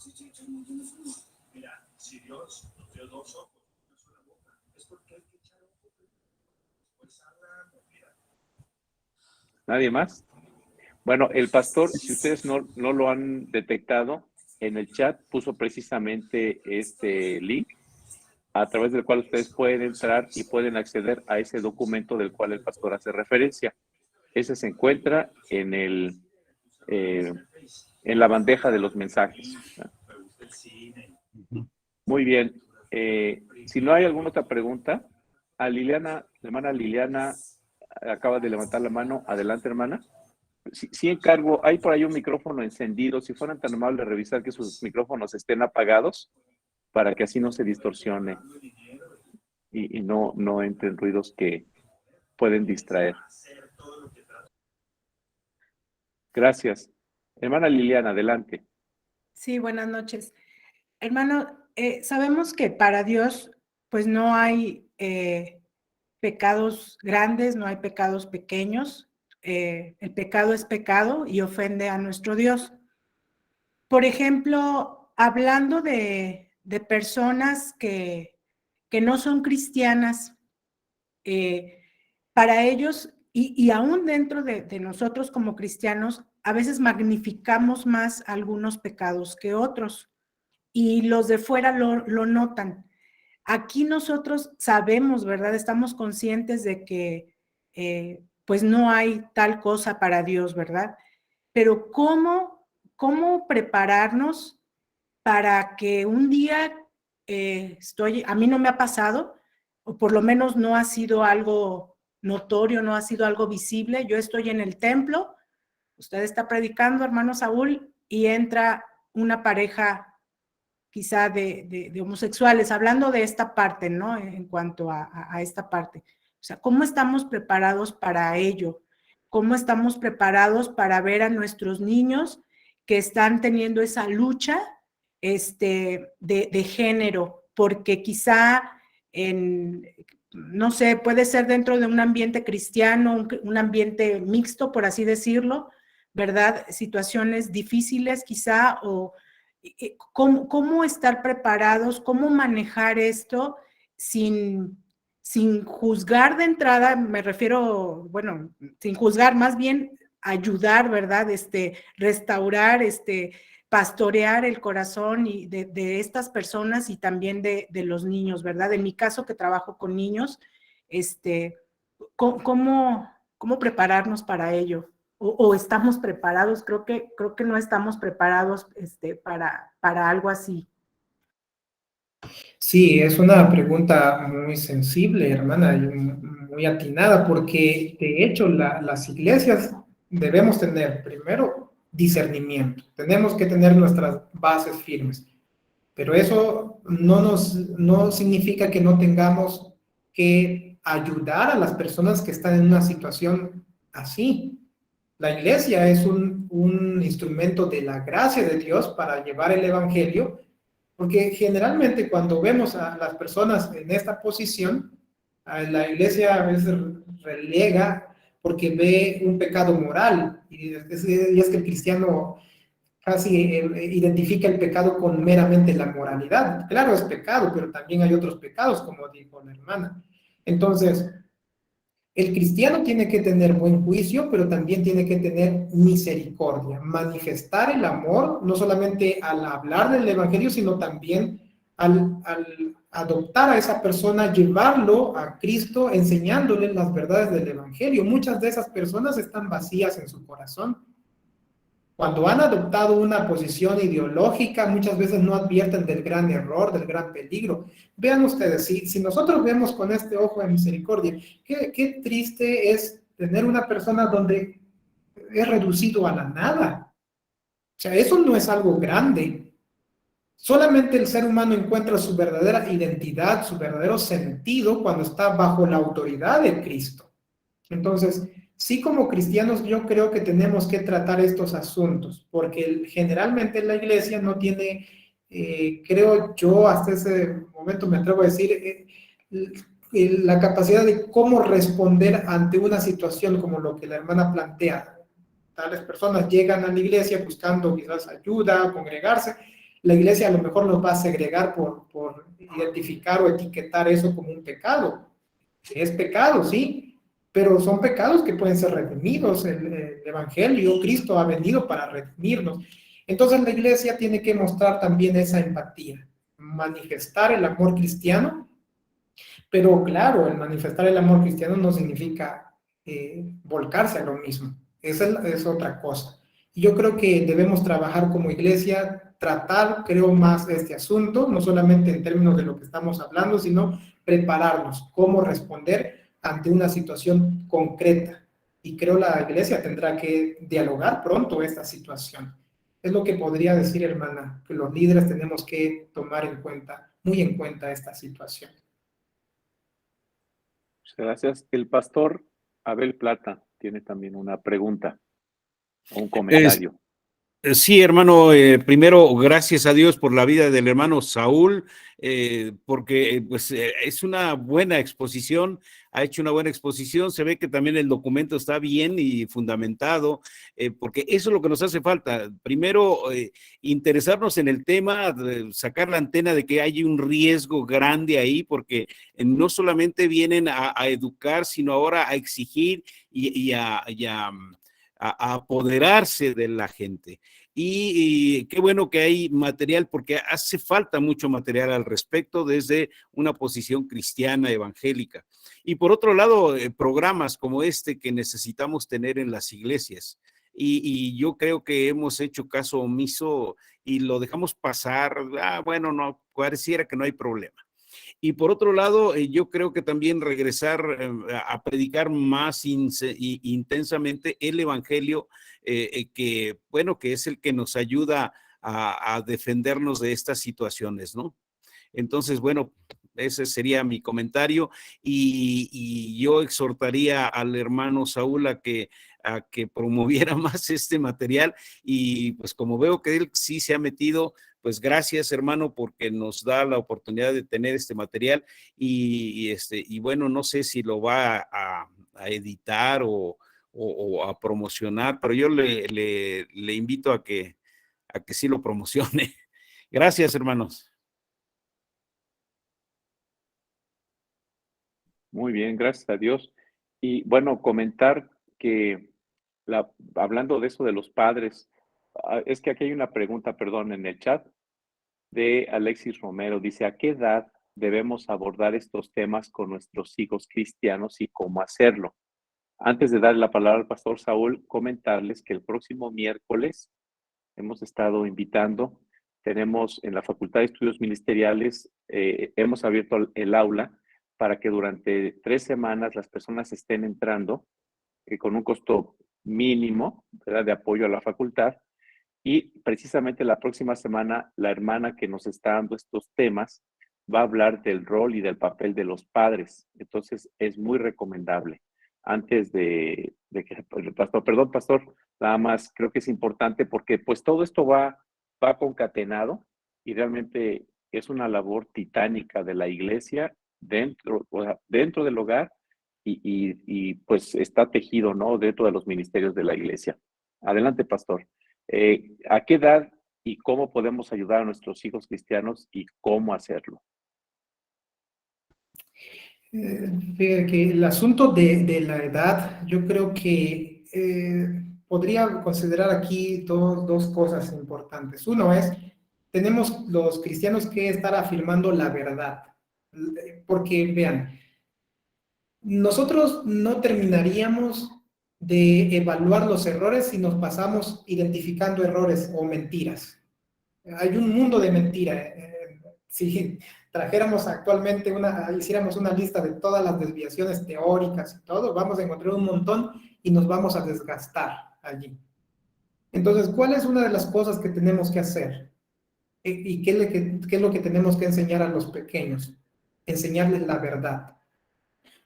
¿Nadie más? Bueno, el pastor, si ustedes no lo han detectado, en el chat puso precisamente este link a través del cual ustedes pueden entrar y pueden acceder a ese documento del cual el pastor hace referencia. Ese se encuentra en la bandeja de los mensajes. Muy bien. Si no hay alguna otra pregunta, a Liliana, la hermana Liliana acaba de levantar la mano. Adelante, hermana. Sí encargo, hay por ahí un micrófono encendido. Si fueran tan amables de revisar que sus micrófonos estén apagados, para que así no se distorsione y no entren ruidos que pueden distraer. Gracias. Hermana Liliana, adelante. Sí, buenas noches. Hermano, sabemos que para Dios pues no hay pecados grandes, no hay pecados pequeños. El pecado es pecado y ofende a nuestro Dios. Por ejemplo, hablando de personas que no son cristianas, para ellos, y aún dentro de nosotros como cristianos, a veces magnificamos más algunos pecados que otros, y los de fuera lo notan. Aquí nosotros sabemos, ¿verdad? Estamos conscientes de que pues no hay tal cosa para Dios, ¿verdad? Pero ¿cómo prepararnos para que un día a mí no me ha pasado, o por lo menos no ha sido algo notorio, no ha sido algo visible? Yo estoy en el templo, usted está predicando, hermano Saúl, y entra una pareja quizá de homosexuales, hablando de esta parte, ¿no? En cuanto a esta parte. O sea, ¿cómo estamos preparados para ello? ¿Cómo estamos preparados para ver a nuestros niños que están teniendo esa lucha de género? Porque quizá no sé, puede ser dentro de un ambiente cristiano, un ambiente mixto, por así decirlo, ¿verdad? Situaciones difíciles quizá, o ¿cómo estar preparados, cómo manejar esto sin juzgar de entrada? Me refiero, bueno, sin juzgar, más bien ayudar, ¿verdad? Restaurar, pastorear el corazón y de estas personas y también de los niños, ¿verdad? En mi caso, que trabajo con niños, ¿cómo prepararnos para ello? O estamos preparados? Creo que no estamos preparados para algo así. Sí, es una pregunta muy sensible, hermana, y muy atinada, porque de hecho las iglesias debemos tener primero discernimiento, tenemos que tener nuestras bases firmes, pero eso no significa que no tengamos que ayudar a las personas que están en una situación así. La iglesia es un instrumento de la gracia de Dios para llevar el evangelio, porque generalmente cuando vemos a las personas en esta posición, la iglesia a veces relega porque ve un pecado moral, y es que el cristiano casi identifica el pecado con meramente la moralidad. Claro, es pecado, pero también hay otros pecados, como dijo la hermana. Entonces, El cristiano tiene que tener buen juicio, pero también tiene que tener misericordia, manifestar el amor, no solamente al hablar del evangelio, sino también al adoptar a esa persona, llevarlo a Cristo, enseñándole las verdades del evangelio. Muchas de esas personas están vacías en su corazón. Cuando han adoptado una posición ideológica, muchas veces no advierten del gran error, del gran peligro. Vean ustedes, si nosotros vemos con este ojo de misericordia, qué triste es tener una persona donde es reducido a la nada. O sea, eso no es algo grande. Solamente el ser humano encuentra su verdadera identidad, su verdadero sentido cuando está bajo la autoridad de Cristo. Entonces, sí, como cristianos yo creo que tenemos que tratar estos asuntos, porque generalmente la iglesia no tiene, creo yo, hasta ese momento me atrevo a decir, la capacidad de cómo responder ante una situación como lo que la hermana plantea. Tales personas llegan a la iglesia buscando quizás ayuda, congregarse. La iglesia a lo mejor los va a segregar por identificar o etiquetar eso como un pecado. Es pecado, sí, pero son pecados que pueden ser redimidos. El Evangelio, Cristo ha venido para redimirnos. Entonces la iglesia tiene que mostrar también esa empatía, manifestar el amor cristiano, pero claro, el manifestar el amor cristiano no significa volcarse a lo mismo. Esa es otra cosa. Y yo creo que debemos trabajar como iglesia, tratar, creo, más este asunto, no solamente en términos de lo que estamos hablando, sino prepararnos, cómo responder ante una situación concreta. Y creo la iglesia tendrá que dialogar pronto esta situación. Es lo que podría decir, hermana, que los líderes tenemos que tomar en cuenta, muy en cuenta esta situación. Muchas gracias. El pastor Abel Plata tiene también una pregunta o un comentario. Sí, hermano, primero, gracias a Dios por la vida del hermano Saúl, porque pues, es una buena exposición, ha hecho una buena exposición, se ve que también el documento está bien y fundamentado, porque eso es lo que nos hace falta. Primero, interesarnos en el tema, sacar la antena de que hay un riesgo grande ahí, porque no solamente vienen a educar, sino ahora a exigir y a apoderarse de la gente. Y qué bueno que hay material, porque hace falta mucho material al respecto desde una posición cristiana evangélica. Y por otro lado, programas como este que necesitamos tener en las iglesias. Y yo creo que hemos hecho caso omiso y lo dejamos pasar. Bueno, no, pareciera que no hay problema. Y por otro lado, yo creo que también regresar a predicar más intensamente el evangelio, que, bueno, que es el que nos ayuda a defendernos de estas situaciones, ¿no? Entonces, bueno, ese sería mi comentario y yo exhortaría al hermano Saúl a que promoviera más este material y pues como veo que él sí se ha metido, pues gracias hermano porque nos da la oportunidad de tener este material y bueno, no sé si lo va a editar o a promocionar, pero yo le invito a que sí lo promocione. Gracias, hermanos. Muy bien, gracias a Dios. Y bueno, comentar que hablando de eso de los padres, es que aquí hay una pregunta, perdón, en el chat de Alexis Romero. Dice, ¿a qué edad debemos abordar estos temas con nuestros hijos cristianos y cómo hacerlo? Antes de darle la palabra al pastor Saúl, comentarles que el próximo miércoles hemos estado invitando, tenemos en la Facultad de Estudios Ministeriales, hemos abierto el aula para que durante 3 semanas las personas estén entrando con un costo mínimo, ¿verdad?, de apoyo a la facultad. Y precisamente la próxima semana, la hermana que nos está dando estos temas va a hablar del rol y del papel de los padres. Entonces, es muy recomendable. Antes de que el pastor, perdón, pastor, nada más creo que es importante porque pues todo esto va concatenado y realmente es una labor titánica de la iglesia dentro del hogar y pues está tejido, ¿no?, dentro de los ministerios de la iglesia. Adelante, pastor. ¿A qué edad y cómo podemos ayudar a nuestros hijos cristianos y cómo hacerlo? Fíjate que el asunto de la edad, yo creo que podría considerar aquí dos cosas importantes. Uno es, tenemos los cristianos que estar afirmando la verdad, porque vean, nosotros no terminaríamos de evaluar los errores si nos pasamos identificando errores o mentiras. Hay un mundo de mentiras. Si trajéramos actualmente hiciéramos una lista de todas las desviaciones teóricas y todo, vamos a encontrar un montón y nos vamos a desgastar allí. Entonces, ¿cuál es una de las cosas que tenemos que hacer? ¿Y qué es lo que tenemos que enseñar a los pequeños? Enseñarles la verdad.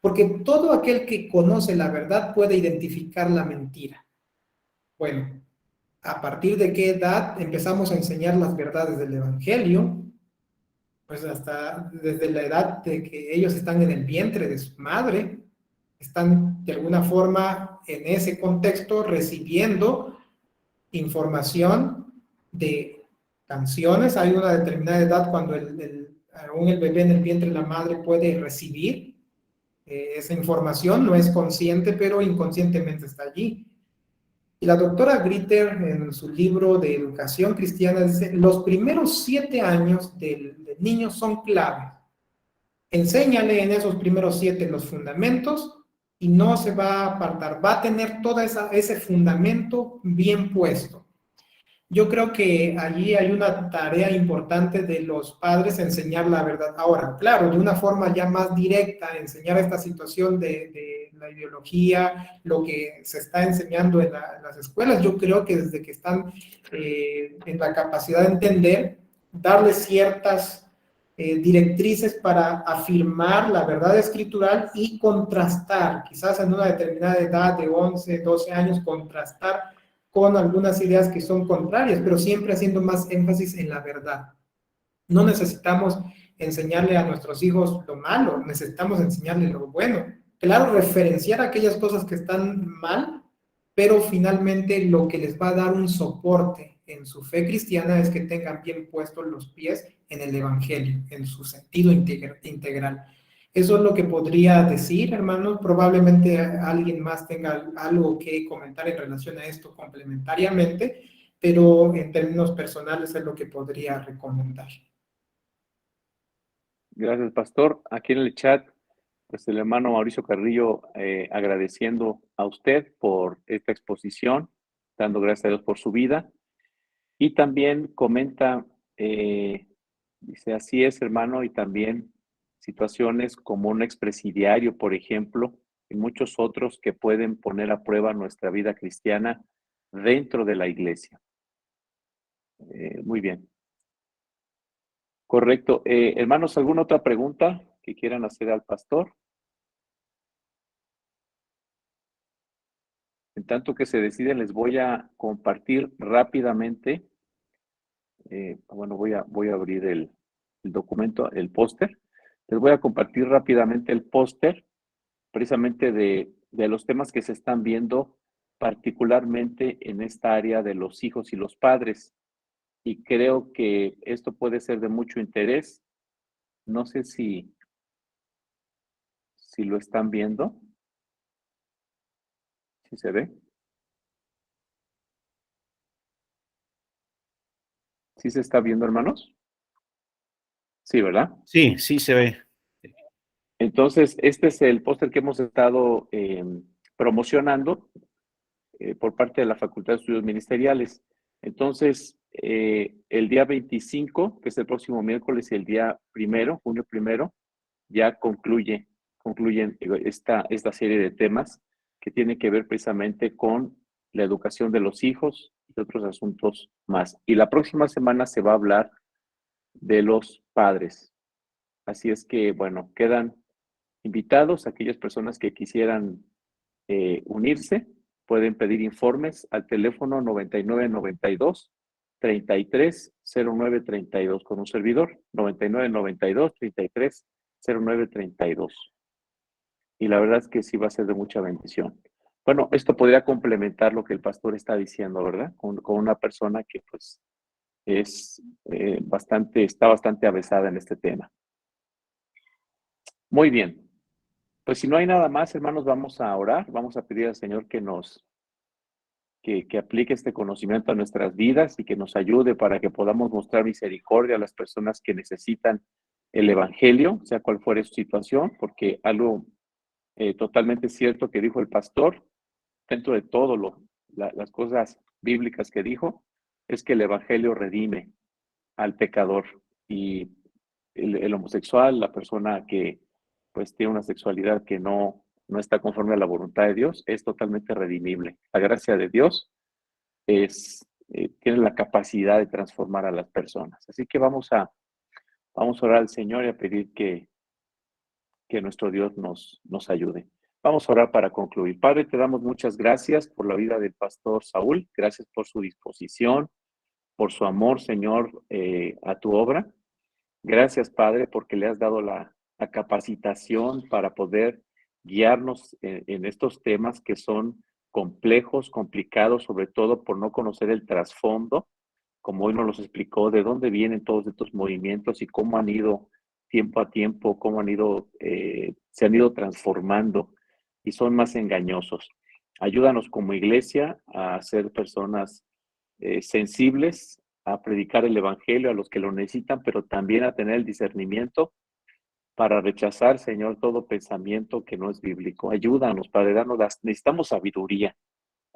Porque todo aquel que conoce la verdad puede identificar la mentira. Bueno, ¿a partir de qué edad empezamos a enseñar las verdades del Evangelio? Pues hasta desde la edad de que ellos están en el vientre de su madre, están de alguna forma en ese contexto recibiendo información de canciones. Hay una determinada edad cuando aún el bebé en el vientre de la madre puede recibir esa información, no es consciente, pero inconscientemente está allí. Y la doctora Gritter, en su libro de Educación Cristiana, dice, los primeros 7 años del niño son claves. Enséñale en esos primeros 7 los fundamentos y no se va a apartar, va a tener todo ese fundamento bien puesto. Yo creo que allí hay una tarea importante de los padres enseñar la verdad. Ahora, claro, de una forma ya más directa, enseñar esta situación de la ideología, lo que se está enseñando en las escuelas. Yo creo que desde que están en la capacidad de entender, darles ciertas directrices para afirmar la verdad escritural y contrastar, quizás en una determinada edad de 11, 12 años, contrastar con algunas ideas que son contrarias, pero siempre haciendo más énfasis en la verdad. No necesitamos enseñarle a nuestros hijos lo malo, necesitamos enseñarle lo bueno. Claro, referenciar aquellas cosas que están mal, pero finalmente lo que les va a dar un soporte en su fe cristiana es que tengan bien puestos los pies en el Evangelio, en su sentido integral. Eso es lo que podría decir, hermanos. Probablemente alguien más tenga algo que comentar en relación a esto complementariamente, pero en términos personales es lo que podría recomendar. Gracias, pastor. Aquí en el chat, pues el hermano Mauricio Carrillo agradeciendo a usted por esta exposición, dando gracias a Dios por su vida. Y también comenta, dice, así es, hermano, y también situaciones como un expresidiario, por ejemplo, y muchos otros que pueden poner a prueba nuestra vida cristiana dentro de la iglesia. Muy bien. Correcto. Hermanos, ¿alguna otra pregunta que quieran hacer al pastor? En tanto que se deciden, les voy a compartir rápidamente. Bueno, voy a abrir el documento, el póster. Les voy a compartir rápidamente el póster, precisamente de los temas que se están viendo, particularmente en esta área de los hijos y los padres. Y creo que esto puede ser de mucho interés. No sé si lo están viendo. ¿Sí se ve? ¿Sí se está viendo, hermanos? Sí, ¿verdad? Sí, sí se ve. Entonces, este es el póster que hemos estado promocionando por parte de la Facultad de Estudios Ministeriales. Entonces, el día 25, que es el próximo miércoles, y el día 1, junio 1, ya concluyen esta serie de temas que tienen que ver precisamente con la educación de los hijos y otros asuntos más. Y la próxima semana se va a hablar de los padres. Así es que, bueno, quedan invitados aquellas personas que quisieran unirse. Pueden pedir informes al teléfono 9992-330932 con un servidor, 9992-330932. Y la verdad es que sí va a ser de mucha bendición. Bueno, esto podría complementar lo que el pastor está diciendo, ¿verdad? Con una persona que pues está bastante avesada en este tema. Muy bien. Pues si no hay nada más, hermanos, vamos a orar, vamos a pedir al Señor que aplique este conocimiento a nuestras vidas y que nos ayude para que podamos mostrar misericordia a las personas que necesitan el Evangelio, sea cual fuere su situación, porque algo totalmente cierto que dijo el pastor, dentro de todo las cosas bíblicas que dijo, es que el Evangelio redime al pecador y el homosexual, la persona que pues tiene una sexualidad que no está conforme a la voluntad de Dios, es totalmente redimible. La gracia de Dios tiene la capacidad de transformar a las personas. Así que vamos a orar al Señor y a pedir que nuestro Dios nos ayude. Vamos a orar para concluir. Padre, te damos muchas gracias por la vida del pastor Saúl. Gracias por su disposición, por su amor, Señor, a tu obra. Gracias, Padre, porque le has dado la capacitación para poder guiarnos en estos temas que son complejos, complicados, sobre todo por no conocer el trasfondo, como hoy nos los explicó, de dónde vienen todos estos movimientos y cómo han ido tiempo a tiempo, cómo han ido, se han ido transformando y son más engañosos. Ayúdanos como iglesia a ser personas sensibles, a predicar el evangelio a los que lo necesitan, pero también a tener el discernimiento para rechazar, Señor, todo pensamiento que no es bíblico. Ayúdanos, Padre, necesitamos sabiduría.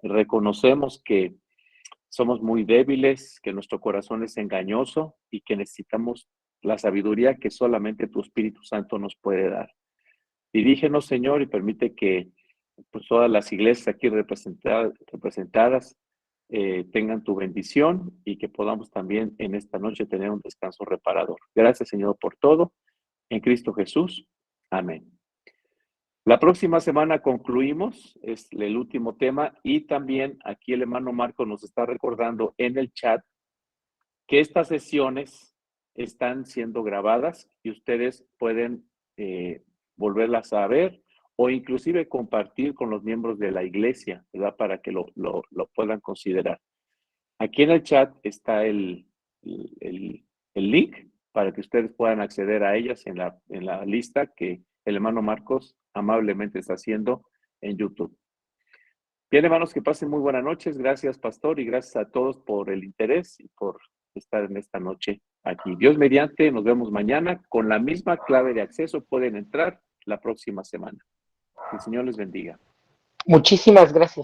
Reconocemos que somos muy débiles, que nuestro corazón es engañoso y que necesitamos la sabiduría que solamente tu Espíritu Santo nos puede dar. Dirígenos, Señor, y permite que pues, todas las iglesias aquí representadas tengan tu bendición y que podamos también en esta noche tener un descanso reparador. Gracias, Señor, por todo. En Cristo Jesús. Amén. La próxima semana concluimos, es el último tema, y también aquí el hermano Marco nos está recordando en el chat que estas sesiones están siendo grabadas y ustedes pueden volverlas a ver o inclusive compartir con los miembros de la iglesia, ¿verdad? Para que lo puedan considerar. Aquí en el chat está el link para que ustedes puedan acceder a ellas en la lista que el hermano Marcos amablemente está haciendo en YouTube. Bien, hermanos, que pasen muy buenas noches. Gracias, pastor, y gracias a todos por el interés y por estar en esta noche aquí. Dios mediante, nos vemos mañana. Con la misma clave de acceso pueden entrar la próxima semana. Que el Señor les bendiga. Muchísimas gracias.